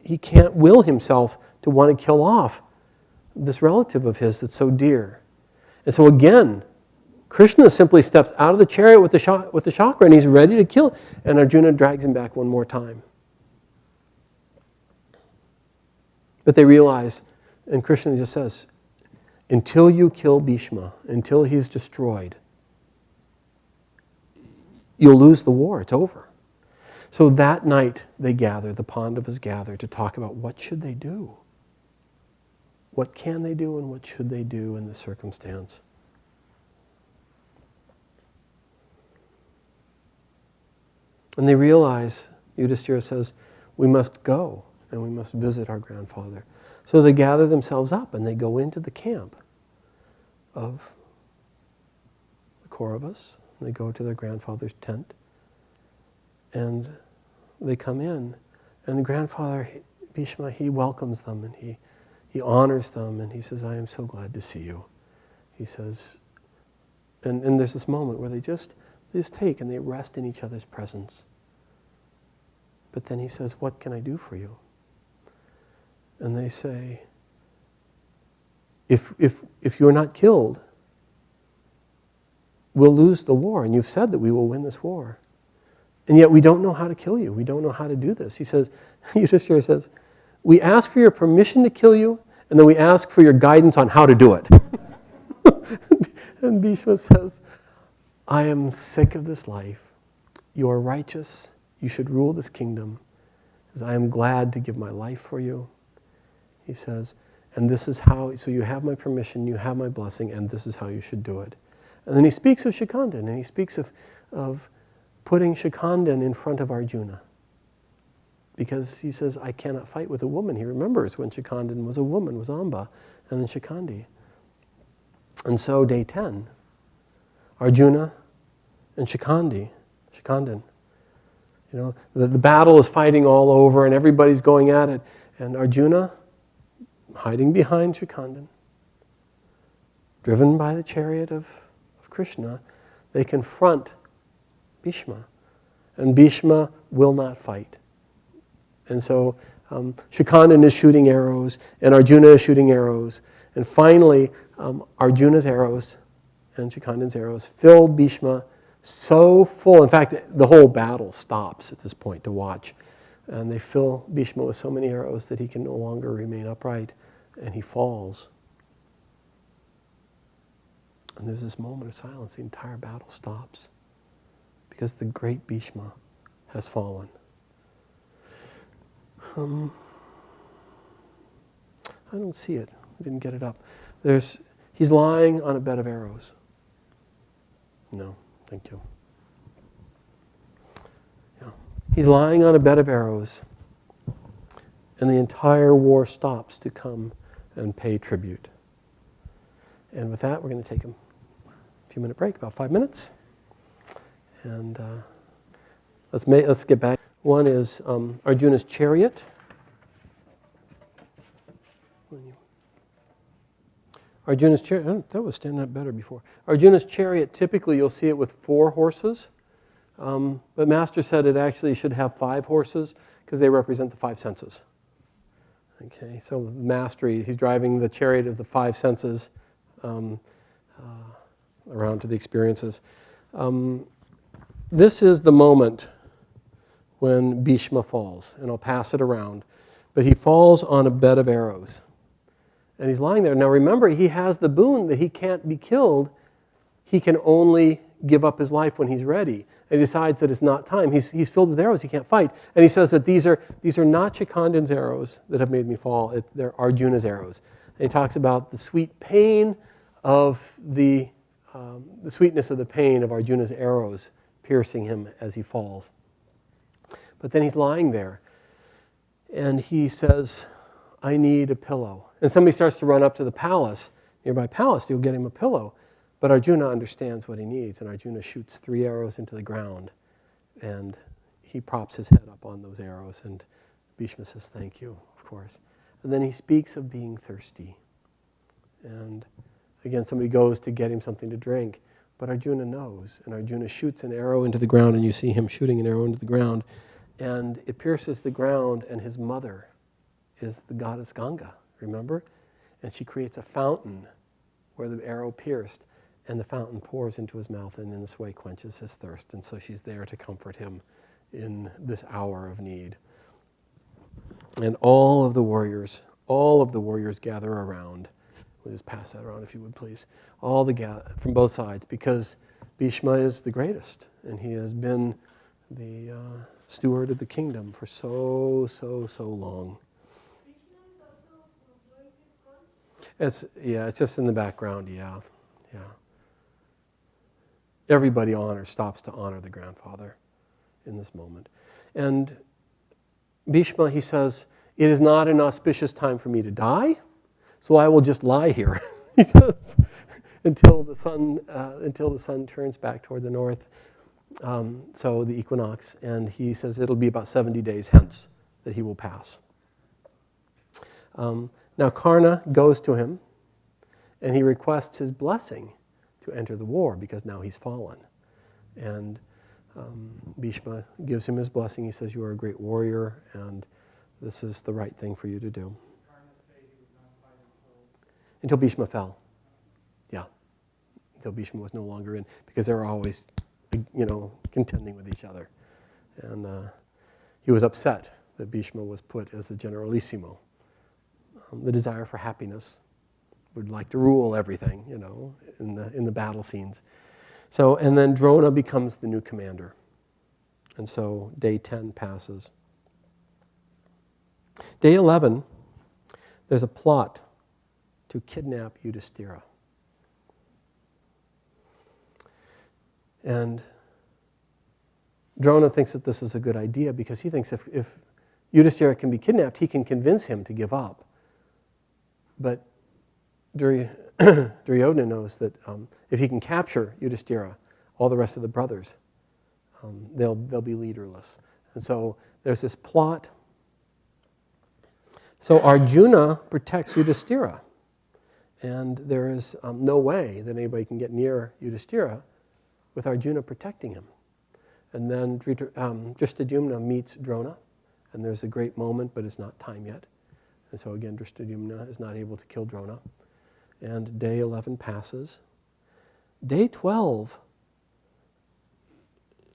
he can't will himself to want to kill off this relative of his that's so dear. And so again, Krishna simply steps out of the chariot with the chakra, and he's ready to kill. And Arjuna drags him back one more time. But they realize, and Krishna just says, until you kill Bhishma, until he's destroyed, you'll lose the war. It's over. So that night they gather, the Pandavas gather to talk about what should they do. What can they do and what should they do in this circumstance? And they realize, Yudhishthira says, we must go and we must visit our grandfather. So they gather themselves up and they go into the camp of the Kauravas. They go to their grandfather's tent and they come in. And the grandfather, Bhishma, he welcomes them and he honors them and he says, I am so glad to see you. He says, and there's this moment where they just take and they rest in each other's presence. But then he says, what can I do for you? And they say, if you're not killed, we'll lose the war. And you've said that we will win this war. And yet we don't know how to kill you. We don't know how to do this. He says, Yudhishthira says, we ask for your permission to kill you, and then we ask for your guidance on how to do it. And Bhishma says, I am sick of this life. You are righteous. You should rule this kingdom. He says, I am glad to give my life for you. He says, and this is how, so you have my permission, you have my blessing, and this is how you should do it. And then he speaks of Shikandan, and he speaks of putting Shikandan in front of Arjuna. Because he says, I cannot fight with a woman. He remembers when Shikandan was a woman, was Amba, and then Shikandi. And so day 10, Arjuna and Shikandan, the battle is fighting all over and everybody's going at it. And Arjuna, hiding behind Shikandan, driven by the chariot of Krishna, they confront Bhishma. And Bhishma will not fight. And so Shikandan is shooting arrows and Arjuna is shooting arrows. And finally, Arjuna's arrows and Shikandan's arrows fill Bhishma so full. In fact, the whole battle stops at this point to watch. And they fill Bhishma with so many arrows that he can no longer remain upright. And he falls. And there's this moment of silence. The entire battle stops. Because the great Bhishma has fallen. I don't see it. I didn't get it up. He's lying on a bed of arrows. No, thank you. Yeah. He's lying on a bed of arrows. And the entire war stops to come and pay tribute. And with that, we're going to take a few-minute break, about 5 minutes. And let's get back. One is Arjuna's chariot. Arjuna's chariot, that was standing up better before. Arjuna's chariot, typically you'll see it with 4 horses. But Master said it actually should have 5 horses because they represent the 5 senses. Okay, so mastery, he's driving the chariot of the 5 senses around to the experiences. This is the moment when Bhishma falls, and I'll pass it around. But he falls on a bed of arrows. And he's lying there. Now remember, he has the boon that he can't be killed. He can only give up his life when he's ready. And he decides that it's not time. He's filled with arrows. He can't fight. And he says that these are not Shikandan's arrows that have made me fall. They're Arjuna's arrows. And he talks about the sweet pain of the sweetness of the pain of Arjuna's arrows piercing him as he falls. But then he's lying there. And he says, I need a pillow. And somebody starts to run up to the palace, nearby palace, to go get him a pillow. But Arjuna understands what he needs, and Arjuna shoots 3 arrows into the ground. And he props his head up on those arrows, and Bhishma says, thank you, of course. And then he speaks of being thirsty. And again, somebody goes to get him something to drink, but Arjuna knows, and Arjuna shoots an arrow into the ground, and you see him shooting an arrow into the ground, and it pierces the ground, and his mother is the goddess Ganga, remember? And she creates a fountain where the arrow pierced, and the fountain pours into his mouth, and in this way quenches his thirst. And so she's there to comfort him in this hour of need. And all of the warriors gather around. We'll just pass that around if you would, please. From both sides, because Bhishma is the greatest, and he has been the steward of the kingdom for so long. It's just in the background, yeah. Everybody stops to honor the grandfather in this moment. And Bhishma, he says, "It is not an auspicious time for me to die, so I will just lie here," he says, until the sun turns back toward the north, so the equinox, and he says it'll be about 70 days hence that he will pass. Now Karna goes to him, and he requests his blessing to enter the war, because now he's fallen. And Bhishma gives him his blessing. He says, "You are a great warrior, and this is the right thing for you to do." Karna say he was not fighting Until Bhishma fell. Yeah. Until Bhishma was no longer in, because they were always, contending with each other. And he was upset that Bhishma was put as the generalissimo. The desire for happiness would like to rule everything, in the battle scenes. So, and then Drona becomes the new commander. And so day 10 passes. Day 11, there's a plot to kidnap Yudhishthira. And Drona thinks that this is a good idea, because he thinks if Yudhishthira can be kidnapped, he can convince him to give up. But Duryodhana knows that if he can capture Yudhishthira, all the rest of the brothers, they'll be leaderless. And so there's this plot. So Arjuna protects Yudhishthira. And there is no way that anybody can get near Yudhishthira with Arjuna protecting him. And then Drishtadyumna meets Drona, and there's a great moment, but it's not time yet. And so again, Drishtadyumna is not able to kill Drona. And day 11 passes. Day 12,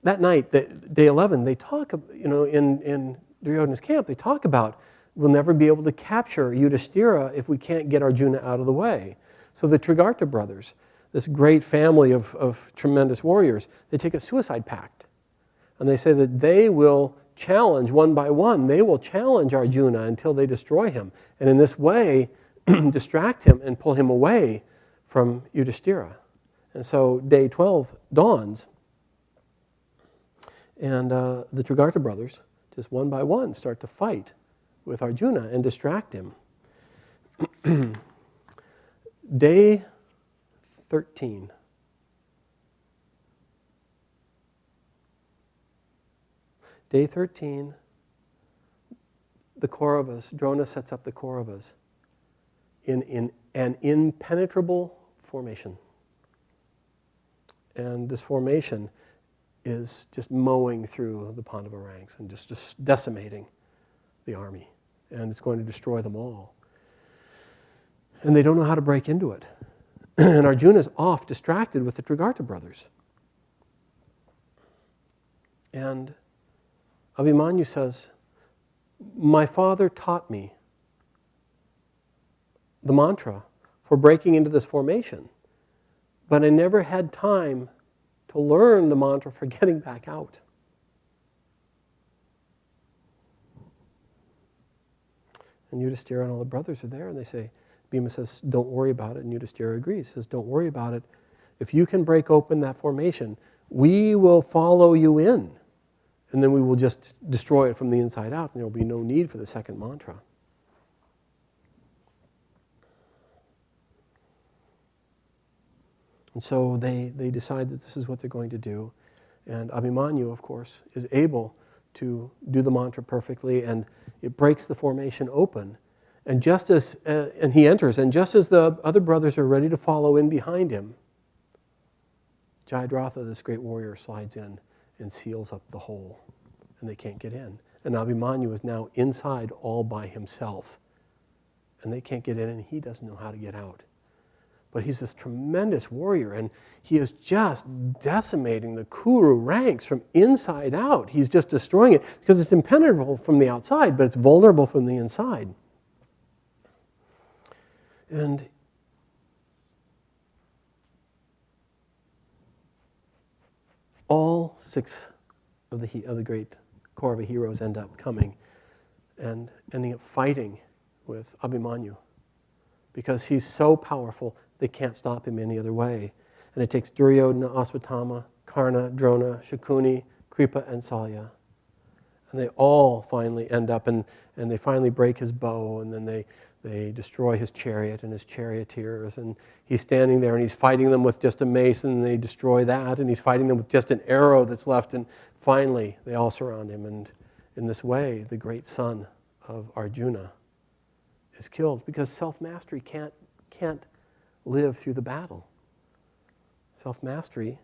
that night, day 11, they talk, in Duryodhana's camp, they talk about, we'll never be able to capture Yudhishthira if we can't get Arjuna out of the way. So the Trigarta brothers, this great family of tremendous warriors, they take a suicide pact. And they say that they will challenge one by one, they will challenge Arjuna until they destroy him. And in this way, distract him and pull him away from Yudhishthira. And so day 12 dawns, and the Trigarta brothers, just one by one, start to fight with Arjuna and distract him. Day 13. Day 13, the Kauravas, Drona sets up the Kauravas in an impenetrable formation. And this formation is just mowing through the Pandava ranks and just decimating the army. And it's going to destroy them all. And they don't know how to break into it. And Arjuna's off distracted with the Trigarta brothers. And Abhimanyu says, my father taught me the mantra for breaking into this formation, but I never had time to learn the mantra for getting back out. And Yudhishthira and all the brothers are there, and they say, Bhima says, don't worry about it, and Yudhishthira agrees, says, don't worry about it. If you can break open that formation, we will follow you in, and then we will just destroy it from the inside out, and there will be no need for the second mantra. And so they decide that this is what they're going to do. And Abhimanyu, of course, is able to do the mantra perfectly, and it breaks the formation open. And and he enters, and just as the other brothers are ready to follow in behind him, Jayadratha, this great warrior, slides in and seals up the hole, and they can't get in. And Abhimanyu is now inside all by himself, and they can't get in, and he doesn't know how to get out. But he's this tremendous warrior, and he is just decimating the Kuru ranks from inside out. He's just destroying it, because it's impenetrable from the outside, but it's vulnerable from the inside. And all 6 of the great Kaurava heroes end up coming and ending up fighting with Abhimanyu, because he's so powerful they can't stop him any other way. And it takes Duryodhana, Aswatthama, Karna, Drona, Shakuni, Kripa, and Salya. And they all finally end up, and they finally break his bow, and then they destroy his chariot and his charioteers, and he's standing there and he's fighting them with just a mace, and they destroy that, and he's fighting them with just an arrow that's left, and finally they all surround him, and in this way the great son of Arjuna is killed, because self-mastery can't live through the battle. Self-mastery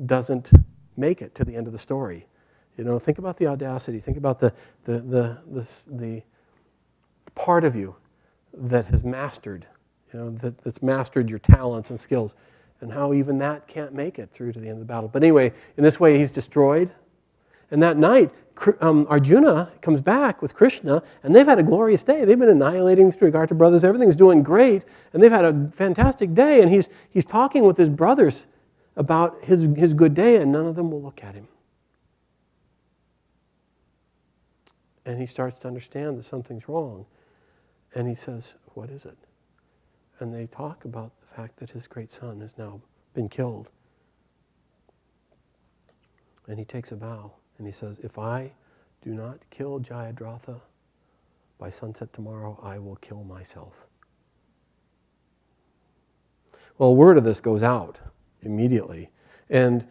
doesn't make it to the end of the story. Think about the audacity, think about the part of you that has mastered, that's mastered your talents and skills, and how even that can't make it through to the end of the battle. But anyway, in this way, he's destroyed. And that night, Arjuna comes back with Krishna, and they've had a glorious day. They've been annihilating through regard to brothers. Everything's doing great, and they've had a fantastic day. And he's talking with his brothers about his good day, and none of them will look at him. And he starts to understand that something's wrong. And he says, "What is it?" And they talk about the fact that his great son has now been killed. And he takes a vow, and he says, "If I do not kill Jayadratha by sunset tomorrow, I will kill myself." Well, word of this goes out immediately. And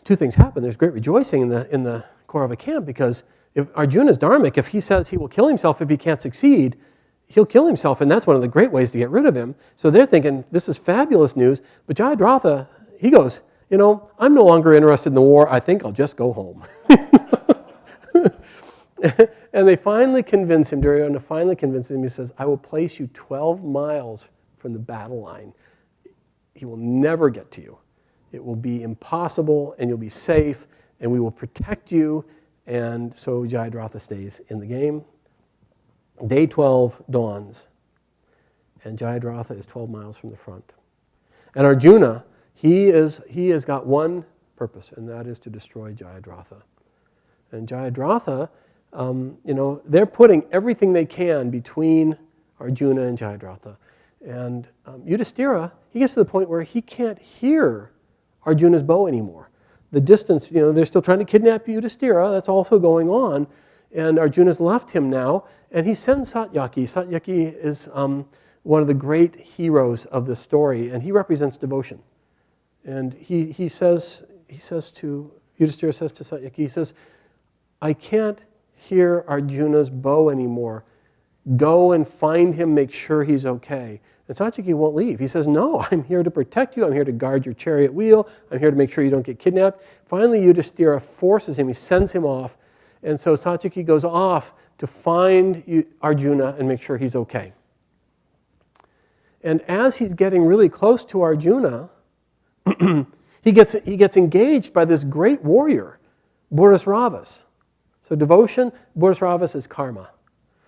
2 things happen. There's great rejoicing in the Kaurava camp, because if Arjuna's dharmic, if he says he will kill himself if he can't succeed, he'll kill himself, and that's one of the great ways to get rid of him. So they're thinking, this is fabulous news. But Jayadratha, he goes, I'm no longer interested in the war. I think I'll just go home. And they finally convince him, Duryodhana finally convinces him. He says, "I will place you 12 miles from the battle line. He will never get to you. It will be impossible, and you'll be safe, and we will protect you." And so Jayadratha stays in the game. Day 12 dawns, and Jayadratha is 12 miles from the front. And Arjuna, he has got one purpose, and that is to destroy Jayadratha. And Jayadratha, they're putting everything they can between Arjuna and Jayadratha. And Yudhishthira, he gets to the point where he can't hear Arjuna's bow anymore. The distance, they're still trying to kidnap Yudhishthira. That's also going on. And Arjuna's left him now, and he sends Satyaki. Satyaki is one of the great heroes of this story, and he represents devotion. And he says to, Yudhishthira says to Satyaki, he says, "I can't hear Arjuna's bow anymore. Go and find him, make sure he's okay." And Satyaki won't leave. He says, "No, I'm here to protect you. I'm here to guard your chariot wheel. I'm here to make sure you don't get kidnapped." Finally, Yudhishthira forces him. He sends him off. And so Satyaki goes off to find Arjuna and make sure he's okay. And as he's getting really close to Arjuna, he gets engaged by this great warrior, Burisravas. So devotion, Burisravas is karma.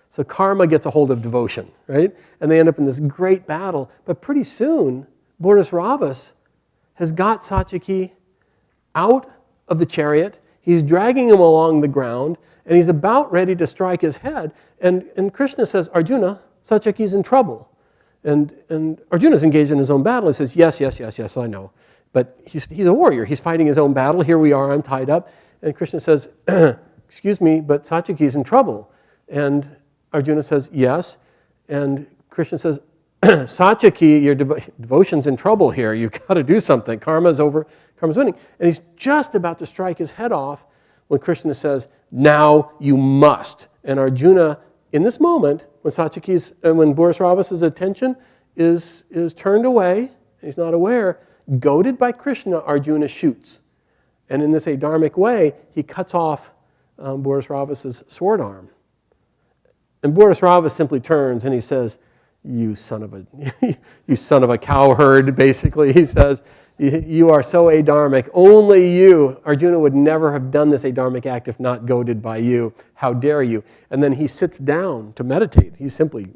So karma gets a hold of devotion, right? And they end up in this great battle. But pretty soon, Burisravas has got Satyaki out of the chariot. He's dragging him along the ground, and he's about ready to strike his head. And Krishna says, "Arjuna, Satyaki's in trouble." And Arjuna's engaged in his own battle. He says, yes, I know. But he's a warrior. He's fighting his own battle. Here we are, I'm tied up. And Krishna says, "Excuse me, but Satyaki's in trouble." And Arjuna says, "Yes." And Krishna says, "Satyaki, your devotion's in trouble here. You've got to do something. Karma's over. Karma's winning." And he's just about to strike his head off when Krishna says, "Now you must." And Arjuna in this moment, when when Borisravas's attention is turned away, and he's not aware, goaded by Krishna, Arjuna shoots. And in this adharmic way, he cuts off Borisravas's sword arm. And Borisravas simply turns and he says, you son of a cowherd, basically. He says, you are so adharmic. Only you, Arjuna would never have done this adharmic act if not goaded by you. How dare you? And then he sits down to meditate. He's simply,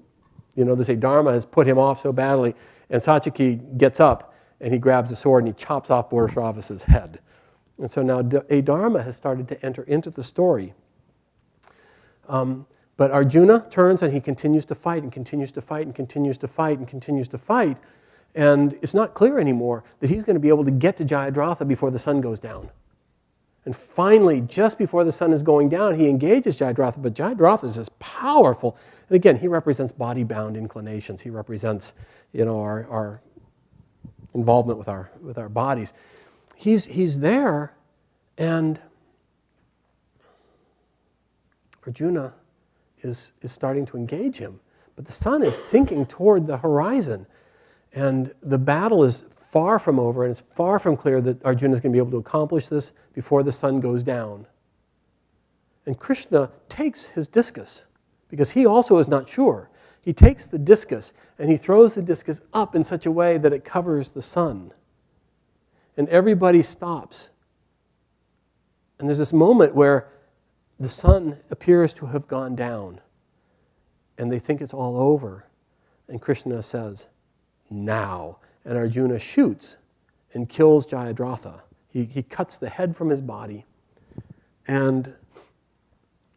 this adharma has put him off so badly. And Satyaki gets up and he grabs a sword and he chops off Borisravas's head. And so now adharma has started to enter into the story. But Arjuna turns and he continues to fight and continues to fight and continues to fight and continues to fight. And it's not clear anymore that he's going to be able to get to Jayadratha before the sun goes down. And finally, just before the sun is going down, he engages Jayadratha, but Jayadratha is just powerful. And again, he represents body-bound inclinations. He represents, our involvement with our bodies. He's there, and Arjuna is starting to engage him. But the sun is sinking toward the horizon. And the battle is far from over, and it's far from clear that Arjuna is going to be able to accomplish this before the sun goes down. And Krishna takes his discus, because he also is not sure. He takes the discus, and he throws the discus up in such a way that it covers the sun. And everybody stops. And there's this moment where the sun appears to have gone down, and they think it's all over. And Krishna says, now. And Arjuna shoots and kills Jayadratha. He cuts the head from his body, and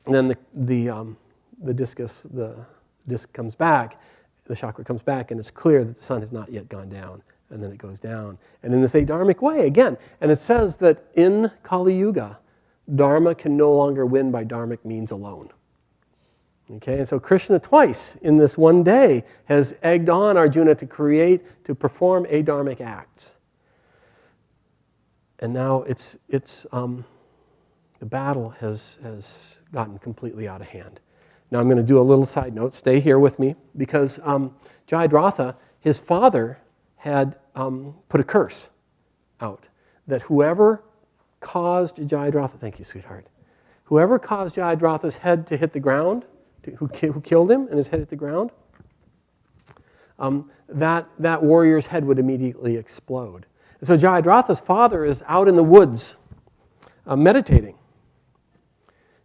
then the disc comes back, the chakra comes back, and it's clear that the sun has not yet gone down. And then it goes down. And in this adharmic way, again, and it says that in Kali Yuga, Dharma can no longer win by dharmic means alone. Okay, and so Krishna twice in this one day has egged on Arjuna to perform adharmic acts. And now the battle has gotten completely out of hand. Now I'm going to do a little side note. Stay here with me, because Jayadratha, his father, had put a curse out that whoever caused Jayadratha, thank you, sweetheart, whoever caused Jayadratha's head to hit the ground, who killed him and his head hit the ground, that warrior's head would immediately explode. And so Jayadratha's father is out in the woods meditating.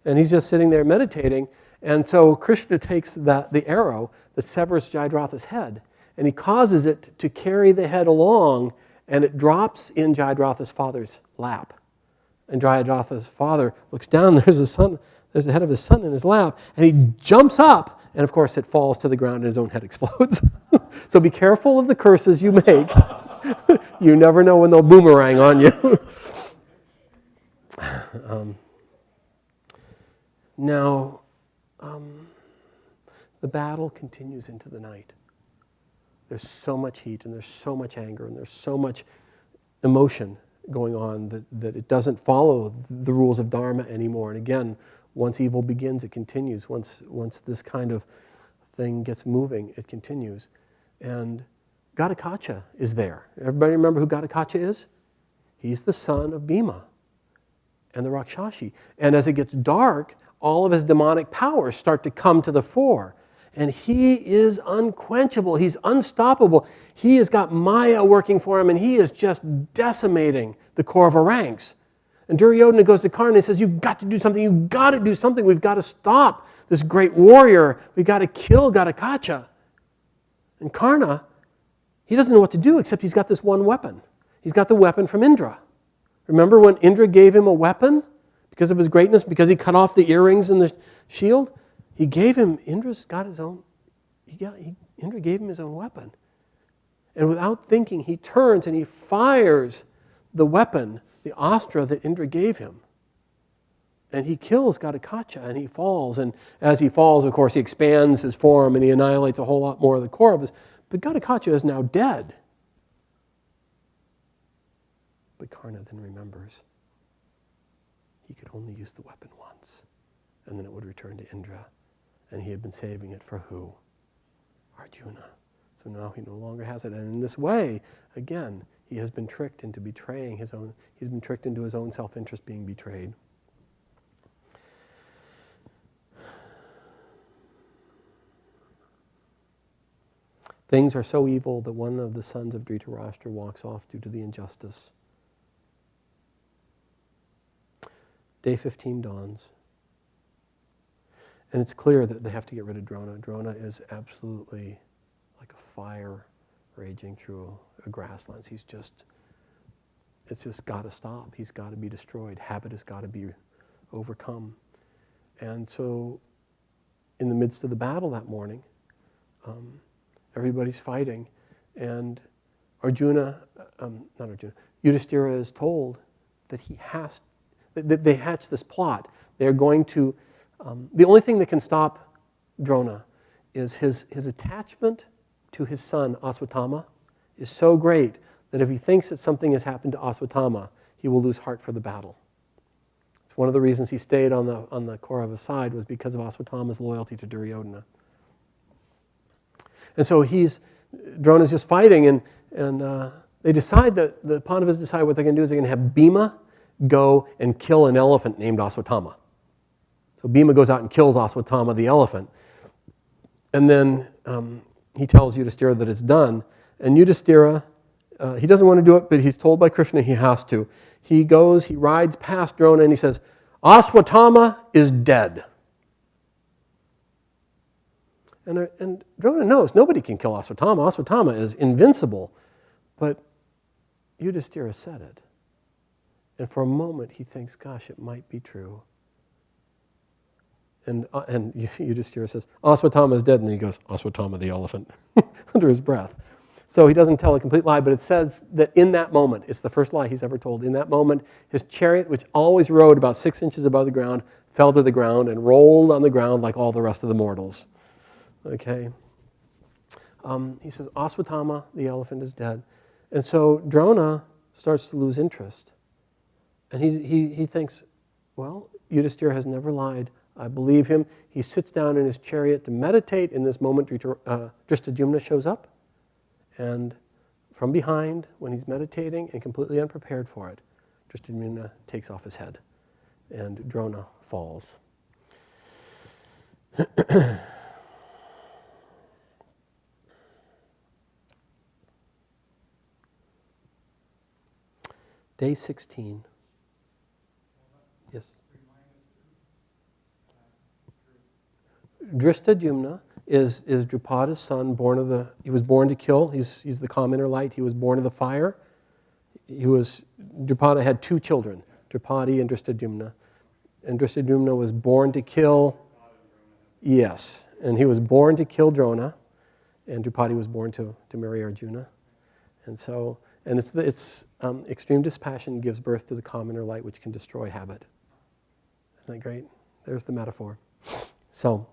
And he's just sitting there meditating. And so Krishna takes the arrow that severs Jayadratha's head, and he causes it to carry the head along, and it drops in Jayadratha's father's lap. And Jayadratha's father looks down, there's the head of his son in his lap, and he jumps up, and of course it falls to the ground and his own head explodes. So be careful of the curses you make. You never know when they'll boomerang on you. Now, the battle continues into the night. There's so much heat, and there's so much anger, and there's so much emotion going on that it doesn't follow the rules of Dharma anymore. And again, once evil begins, it continues. Once this kind of thing gets moving, it continues. And Ghatakacha is there. Everybody remember who Ghatakacha is? He's the son of Bhima and the Rakshashi. And as it gets dark, all of his demonic powers start to come to the fore. And he is unquenchable. He's unstoppable. He has got Maya working for him, and he is just decimating the Kaurava ranks. And Duryodhana goes to Karna and says, you've got to do something. You've got to do something. We've got to stop this great warrior. We've got to kill Ghatakacha. And Karna, he doesn't know what to do, except he's got this one weapon. He's got the weapon from Indra. Remember when Indra gave him a weapon because of his greatness, because he cut off the earrings and the shield? Indra gave him his own weapon. And without thinking, he turns and he fires the weapon, the astra that Indra gave him. And he kills Ghatakacha, and he falls. And as he falls, of course, he expands his form and he annihilates a whole lot more of the Kauravas. But Ghatakacha is now dead. But Karna then remembers he could only use the weapon once, and then it would return to Indra. And he had been saving it for who? Arjuna. So now he no longer has it. And in this way, again, he has been tricked into betraying his own, he's been tricked into his own self-interest being betrayed. Things are so evil that one of the sons of Dhritarashtra walks off due to the injustice. Day 15 dawns. And it's clear that they have to get rid of Drona. Drona is absolutely like a fire raging through a grassland. It's just got to stop. He's got to be destroyed. Habit has got to be overcome. And so, in the midst of the battle that morning, everybody's fighting, and Yudhishthira is told that that they hatch this plot. They're going to, the only thing that can stop Drona is his attachment to his son, Aswatthama, is so great that if he thinks that something has happened to Aswatthama, he will lose heart for the battle. It's one of the reasons he stayed on the Kaurava side was because of Aswatthama's loyalty to Duryodhana. And so Drona's just fighting, and they decide that the Pandavas decide what they're going to do is they're going to have Bhima go and kill an elephant named Aswatthama. So Bhima goes out and kills Aswatthama the elephant, and then he tells Yudhishthira that it's done. And Yudhishthira, he doesn't want to do it, but he's told by Krishna he has to. He goes, he rides past Drona, and he says, "Aswatthama is dead." And Drona knows nobody can kill Aswatthama. Aswatthama is invincible. But Yudhishthira said it. And for a moment he thinks, gosh, it might be true. And Yudhishthira says, "Aswatthama is dead." And then he goes, "Aswatthama the elephant," under his breath. So he doesn't tell a complete lie, but it says that in that moment, it's the first lie he's ever told, in that moment, his chariot, which always rode about 6 inches above the ground, fell to the ground and rolled on the ground like all the rest of the mortals. Okay? He says, "Aswatthama, the elephant, is dead." And so Drona starts to lose interest. And he thinks, well, Yudhishthira has never lied. I believe him. He sits down in his chariot to meditate. In this moment, Drishtadyumna shows up. And from behind, when he's meditating and completely unprepared for it, Drishtadyumna takes off his head. And Drona falls. Day 16. Yes. Drishtadyumna is Drupada's son, he was born to kill. He's the commoner light. He was born of the fire. Drupada had 2 children, Drupadi and Drishtadyumna. And Drishtadyumna was born to kill. Yes, and he was born to kill Drona, and Drupadi was born to marry Arjuna. And so, it's extreme dispassion gives birth to the commoner light, which can destroy habit. Isn't that great? There's the metaphor. So,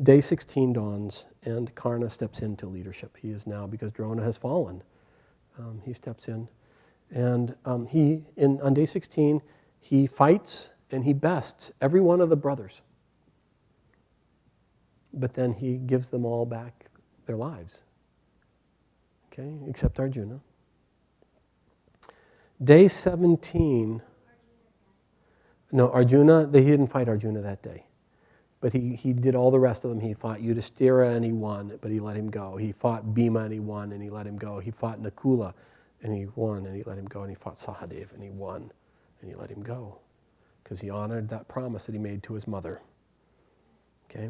day 16 dawns, and Karna steps into leadership. He is now, because Drona has fallen, he steps in. And on day 16, he fights and he bests every one of the brothers. But then he gives them all back their lives. Okay, except Arjuna. Day 17, no, Arjuna, he didn't fight Arjuna that day. But he did all the rest of them. He fought Yudhishthira and he won, but he let him go. He fought Bhima and he won and he let him go. He fought Nakula and he won and he let him go. And he fought Sahadev and he won and he let him go. Because he honored that promise that he made to his mother. Okay?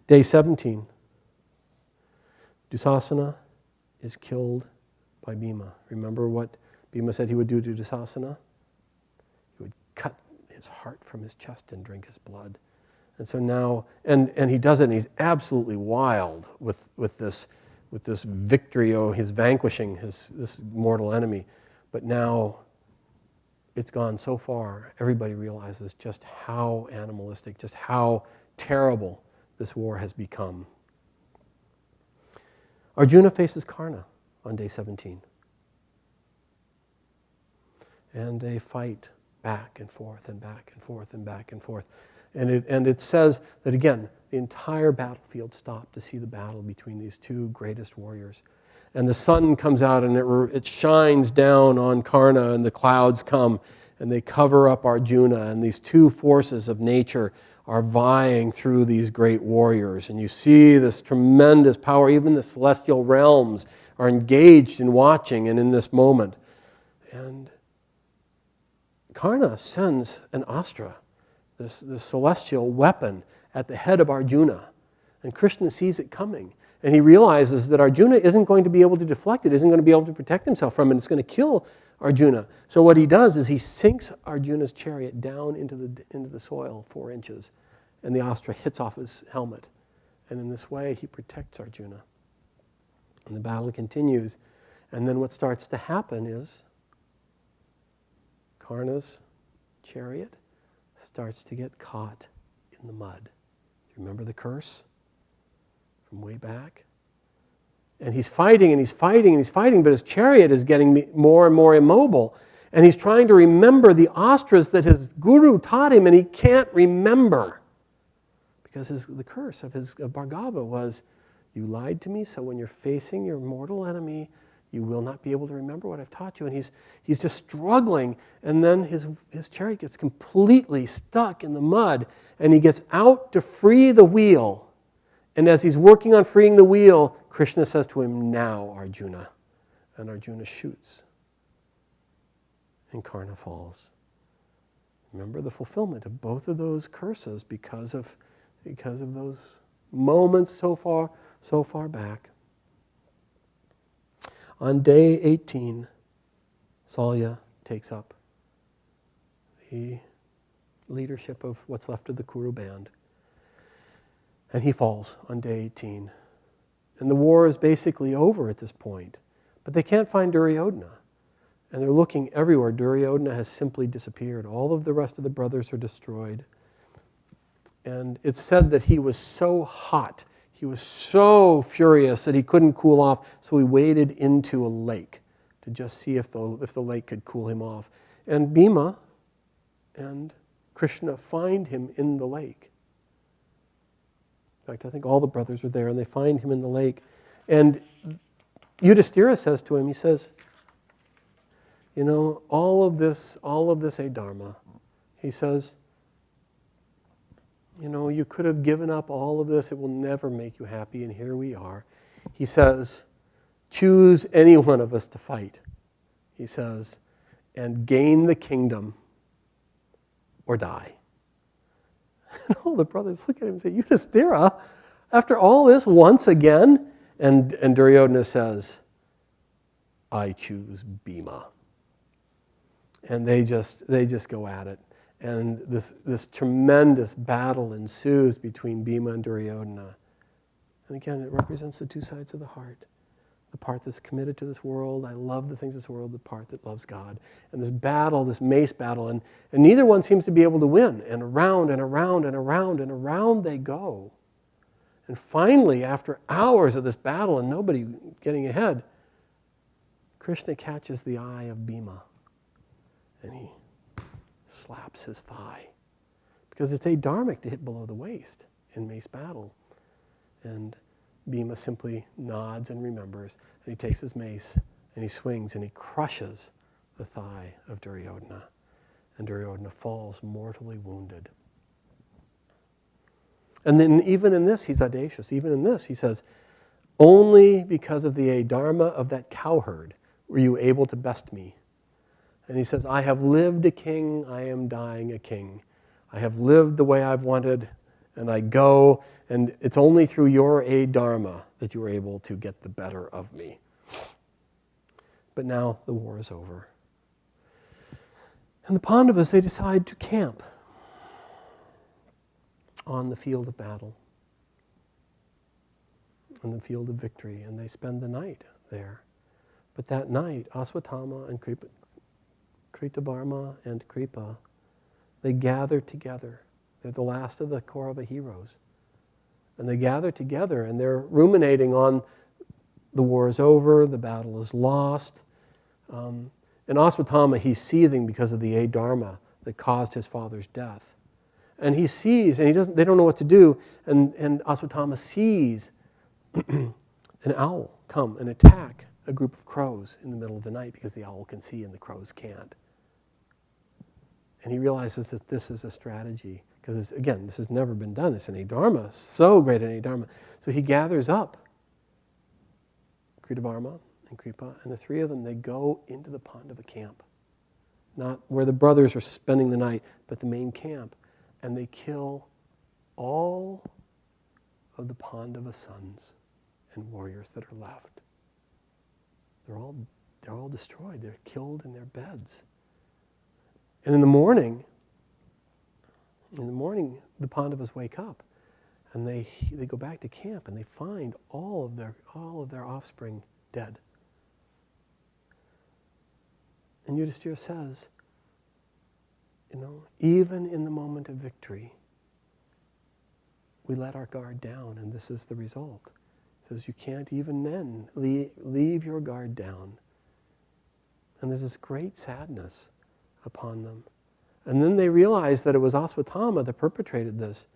Day 17. Dusasana is killed by Bhima. Remember what Bhima said he would do to Dusasana? He would cut his heart from his chest and drink his blood. And so now, and he does it, and he's absolutely wild with this victory. Oh, he's vanquishing this mortal enemy. But now it's gone so far, everybody realizes just how animalistic, just how terrible this war has become. Arjuna faces Karna on day 17. And they fight back and forth and back and forth and back and forth. And it says that, again, the entire battlefield stopped to see the battle between these two greatest warriors. And the sun comes out and it shines down on Karna, and the clouds come and they cover up Arjuna, and these two forces of nature are vying through these great warriors. And you see this tremendous power. Even the celestial realms are engaged in watching and in this moment. And Karna sends an astra, this celestial weapon, at the head of Arjuna. And Krishna sees it coming. And he realizes that Arjuna isn't going to be able to deflect it, isn't going to be able to protect himself from it. It's going to kill Arjuna. So what he does is he sinks Arjuna's chariot down into the soil 4 inches. And the astra hits off his helmet. And in this way, he protects Arjuna. And the battle continues. And then what starts to happen is Karna's chariot starts to get caught in the mud. Do you remember the curse from way back? And he's fighting and he's fighting and he's fighting, but his chariot is getting more and more immobile. And he's trying to remember the astras that his guru taught him, and he can't remember. Because the curse of Bhargava was, you lied to me, so when you're facing your mortal enemy, you will not be able to remember what I've taught you. And he's just struggling. And then his chariot gets completely stuck in the mud. And he gets out to free the wheel. And as he's working on freeing the wheel, Krishna says to him, now, Arjuna. And Arjuna shoots. And Karna falls. Remember the fulfillment of both of those curses because of those moments so far back. On day 18, Salya takes up the leadership of what's left of the Kuru band. And he falls on day 18. And the war is basically over at this point. But they can't find Duryodhana. And they're looking everywhere. Duryodhana has simply disappeared. All of the rest of the brothers are destroyed. And it's said that he was so hot, he was so furious that he couldn't cool off, so he waded into a lake to just see if the lake could cool him off. And Bhima and Krishna find him in the lake. In fact, I think all the brothers are there, and they find him in the lake. And Yudhishthira says to him, he says, you know, all of this adharma, he says, you know, you could have given up all of this. It will never make you happy, and here we are. He says, choose any one of us to fight. He says, and gain the kingdom or die. And all the brothers look at him and say, Yudhishthira, after all this, once again? And Duryodhana says, I choose Bhima. And they just go at it. And this tremendous battle ensues between Bhima and Duryodhana. And again, it represents the two sides of the heart. The part that's committed to this world, I love the things of this world, the part that loves God. And this battle, this mace battle, and neither one seems to be able to win. And around and around and around and around they go. And finally, after hours of this battle and nobody getting ahead, Krishna catches the eye of Bhima. And he slaps his thigh. Because it's adharmic to hit below the waist in mace battle. And Bhima simply nods and remembers. And he takes his mace and he swings and he crushes the thigh of Duryodhana. And Duryodhana falls mortally wounded. And then even in this, he's audacious. Even in this, he says, only because of the adharma of that cowherd were you able to best me. And he says, I have lived a king, I am dying a king. I have lived the way I've wanted, and I go, and it's only through your adharma that you were able to get the better of me. But now the war is over. And the Pandavas, they decide to camp on the field of battle, on the field of victory, and they spend the night there. But that night, Aswatthama and Kritavarma and Kripa, they gather together. They're the last of the Kaurava heroes. And they gather together and they're ruminating on the war is over, the battle is lost. And Aswatthama, he's seething because of the adharma that caused his father's death. And he sees, and they don't know what to do, and Aswatthama sees an owl come and attack a group of crows in the middle of the night because the owl can see and the crows can't. And he realizes that this is a strategy, because again, this has never been done. This in Dharma, so great in Dharma. So he gathers up Kritavarma and Kripa, and the three of them, they go into the Pandava camp. Not where the brothers are spending the night, but the main camp. And they kill all of the Pandava sons and warriors that are left. They're all destroyed. They're killed in their beds. And in the morning, the Pandavas wake up, and they go back to camp, and they find all of their offspring dead. And Yudhishthira says, even in the moment of victory, we let our guard down, and this is the result. He says, you can't even then leave your guard down. And there's this great sadness upon them. And then they realize that it was Aswatthama that perpetrated this.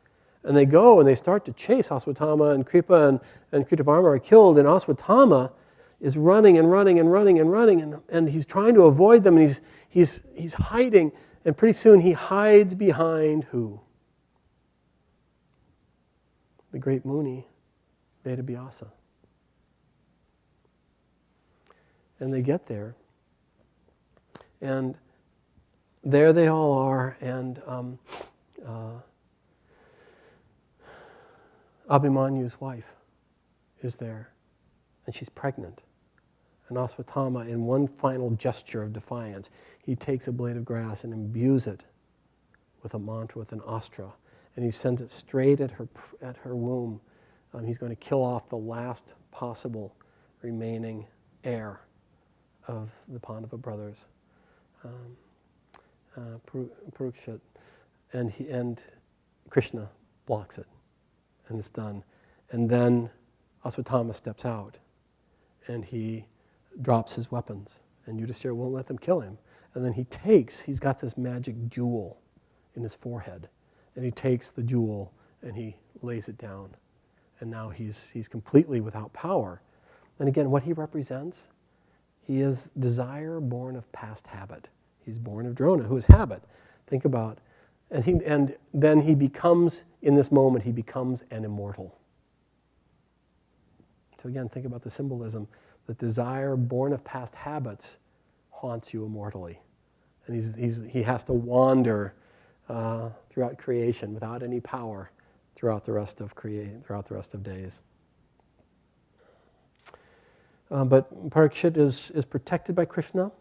And they go and they start to chase Aswatthama, and Kripa and Kritavarma are killed, and Aswatthama is running and running and running and running, and he's trying to avoid them, and he's hiding, and pretty soon he hides behind who? The great Muni, Vedavyasa. And they get there, and there they all are, and Abhimanyu's wife is there, and she's pregnant. And Aswatthama, in one final gesture of defiance, he takes a blade of grass and imbues it with a mantra, with an astra, and he sends it straight at her womb. He's going to kill off the last possible remaining heir of the Pandava brothers, Parikshit, and Krishna blocks it, and it's done. And then Aswatthama steps out, and he drops his weapons, and Yudhishthira won't let them kill him. And then he's got this magic jewel in his forehead, and he takes the jewel and he lays it down. And now he's completely without power. And again, what he represents, he is desire born of past habit. He's born of Drona, who is habit. Think about, and then he becomes, in this moment, he becomes an immortal. So again, think about the symbolism. The desire born of past habits haunts you immortally. And he has to wander throughout creation without any power throughout the rest of days. But Parikshit is protected by Krishna.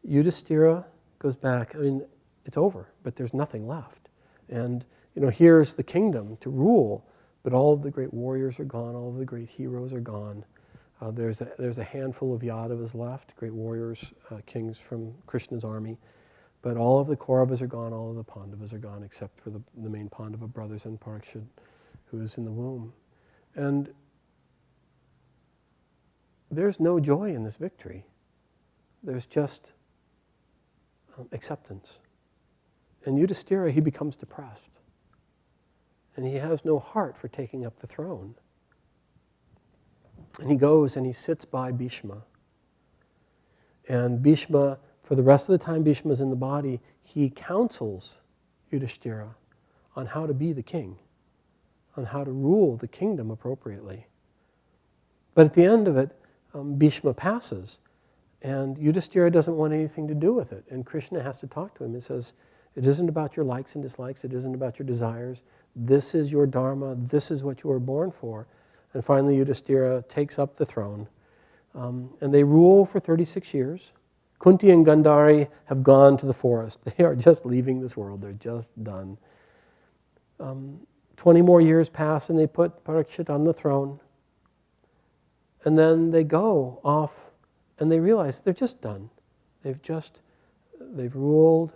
Yudhishthira goes back. I mean, it's over, but there's nothing left. And here's the kingdom to rule, but all of the great warriors are gone. All of the great heroes are gone. There's a handful of Yadavas left, great warriors, kings from Krishna's army. But all of the Kauravas are gone, all of the Pandavas are gone, except for the main Pandava brothers and Parikshit, who is in the womb. And there's no joy in this victory. There's just acceptance. And Yudhishthira, he becomes depressed. And he has no heart for taking up the throne. And he goes and he sits by Bhishma. And Bhishma, for the rest of the time Bhishma's in the body, he counsels Yudhishthira on how to be the king, on how to rule the kingdom appropriately. But at the end of it, Bhishma passes, and Yudhishthira doesn't want anything to do with it. And Krishna has to talk to him and says, it isn't about your likes and dislikes, it isn't about your desires. This is your dharma, this is what you were born for. And finally Yudhishthira takes up the throne. And they rule for 36 years. Kunti and Gandhari have gone to the forest. They are just leaving this world. They're just done. 20 more years pass and they put Parikshit on the throne. And then they go off and they realize they're just done. They've ruled,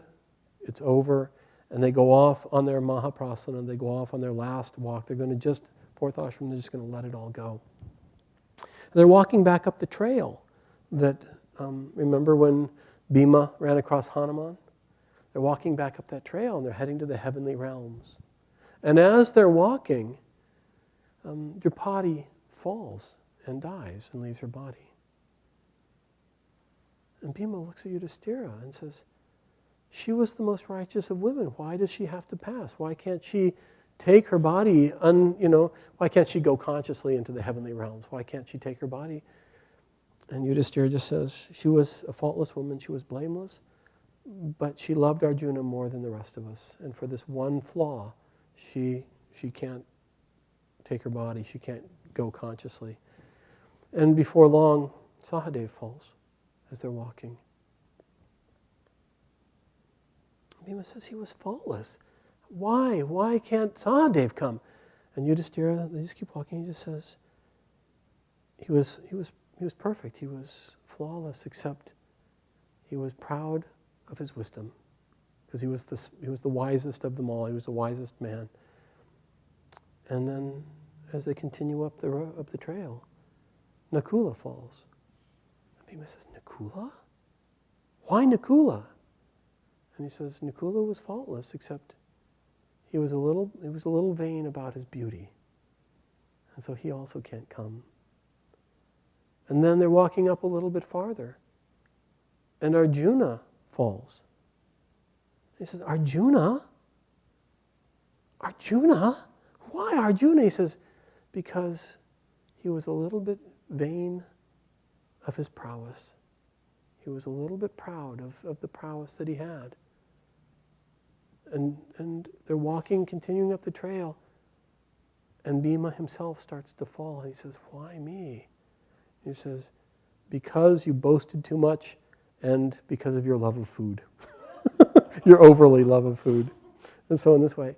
it's over, and they go off on their Mahaprasana, they go off on their last walk. They're going to just, fourth ashram, they're just going to let it all go. And they're walking back up the trail that, remember when Bhima ran across Hanuman? They're walking back up that trail and they're heading to the heavenly realms. And as they're walking, Draupadi falls and dies and leaves her body. And Bhima looks at Yudhishthira and says, she was the most righteous of women. Why does she have to pass? Why can't she take her body, why can't she go consciously into the heavenly realms? Why can't she take her body? And Yudhishthira just says, she was a faultless woman, she was blameless, but she loved Arjuna more than the rest of us. And for this one flaw, she can't take her body, she can't go consciously. And before long, Sahadev falls as they're walking. Bhima says he was faultless. Why? Why can't Sahadev come? And Yudhishthira, they just keep walking, he just says, he was perfect, he was flawless, except he was proud of his wisdom, because he was the wisest of them all, he was the wisest man. And then as they continue up the trail, Nakula falls. And Bhima says, Nakula? Why Nakula? And he says, Nakula was faultless, except he was a little vain about his beauty. And so he also can't come. And then they're walking up a little bit farther. And Arjuna falls. He says, Arjuna? Arjuna? Why Arjuna? He says, because he was a little bit vain of his prowess. He was a little bit proud of the prowess that he had. And they're walking, continuing up the trail, and Bhima himself starts to fall. And he says, why me? He says, because you boasted too much and because of your love of food. Your overly love of food. And so in this way.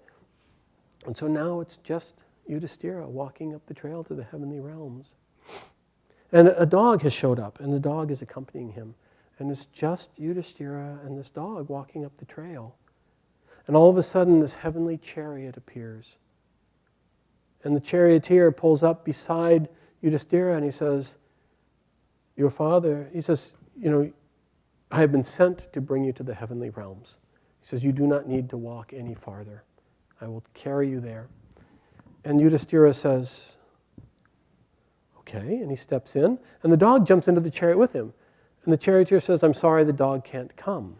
And so now it's just Yudhishthira walking up the trail to the heavenly realms. And a dog has showed up, and the dog is accompanying him. And it's just Yudhishthira and this dog walking up the trail. And all of a sudden, this heavenly chariot appears. And the charioteer pulls up beside Yudhishthira and he says, your father, he says, I have been sent to bring you to the heavenly realms. He says, you do not need to walk any farther. I will carry you there. And Yudhishthira says, okay, and he steps in, and the dog jumps into the chariot with him. And the charioteer says, I'm sorry, the dog can't come.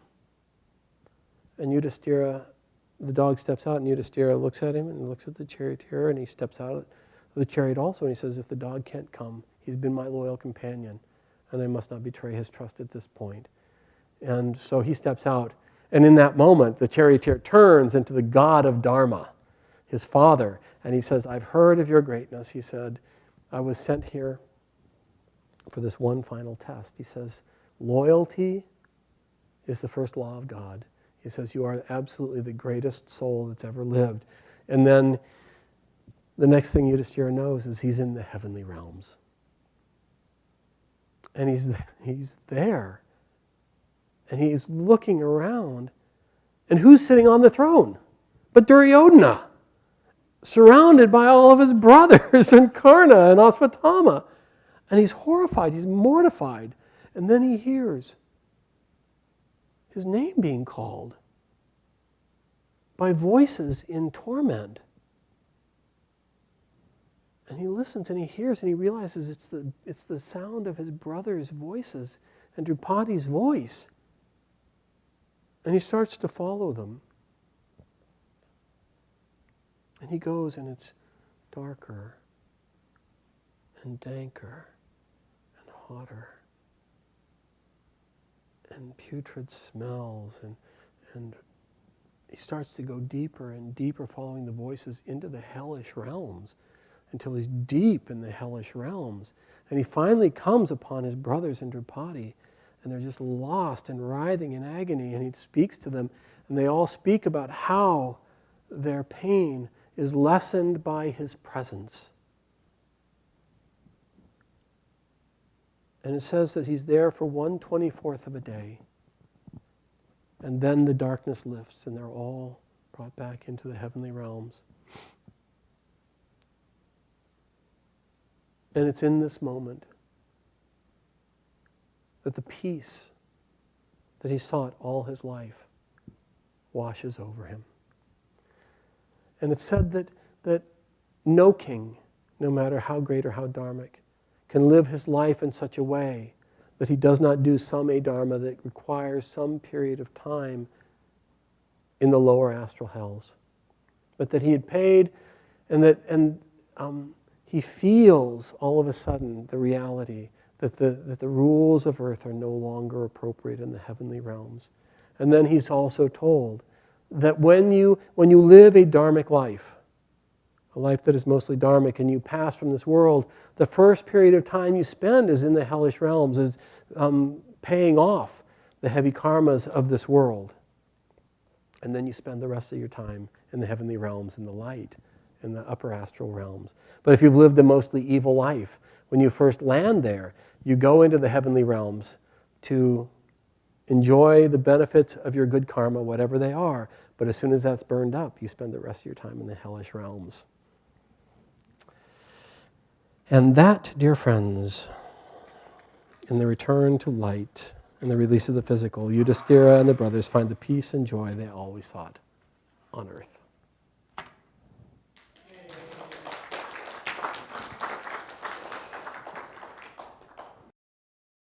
And Yudhishthira, the dog steps out, and Yudhishthira looks at him and looks at the charioteer, and he steps out of the chariot also, and he says, if the dog can't come, he's been my loyal companion, and I must not betray his trust at this point. And so he steps out, and in that moment, the charioteer turns into the god of Dharma, his father, and he says, I've heard of your greatness. He said, I was sent here for this one final test. He says, loyalty is the first law of God. He says, you are absolutely the greatest soul that's ever lived. And then the next thing Yudhishthira knows is he's in the heavenly realms. And he's there. And he's looking around. And who's sitting on the throne? But Duryodhana, surrounded by all of his brothers and Karna and Ashvatthama. And he's horrified, he's mortified. And then he hears his name being called by voices in torment. And he listens and he hears and he realizes it's the sound of his brother's voices and Draupadi's voice. And he starts to follow them. And he goes and it's darker and danker and hotter. And putrid smells, and he starts to go deeper and deeper, following the voices into the hellish realms, until he's deep in the hellish realms. And he finally comes upon his brothers in Draupadi, and they're just lost and writhing in agony, and he speaks to them, and they all speak about how their pain is lessened by his presence. And it says that he's there for 1/24 of a day. And then the darkness lifts and they're all brought back into the heavenly realms. And it's in this moment that the peace that he sought all his life washes over him. And it's said that no king, no matter how great or how dharmic, can live his life in such a way that he does not do some adharma that requires some period of time in the lower astral hells. But that he had paid, and he feels all of a sudden the reality that the rules of earth are no longer appropriate in the heavenly realms. And then he's also told that when you live a dharmic life, a life that is mostly dharmic, and you pass from this world, the first period of time you spend is in the hellish realms, is paying off the heavy karmas of this world. And then you spend the rest of your time in the heavenly realms, in the light, in the upper astral realms. But if you've lived a mostly evil life, when you first land there, you go into the heavenly realms to enjoy the benefits of your good karma, whatever they are. But as soon as that's burned up, you spend the rest of your time in the hellish realms. And that, dear friends, in the return to light and the release of the physical, Yudhishthira and the brothers find the peace and joy they always sought on earth.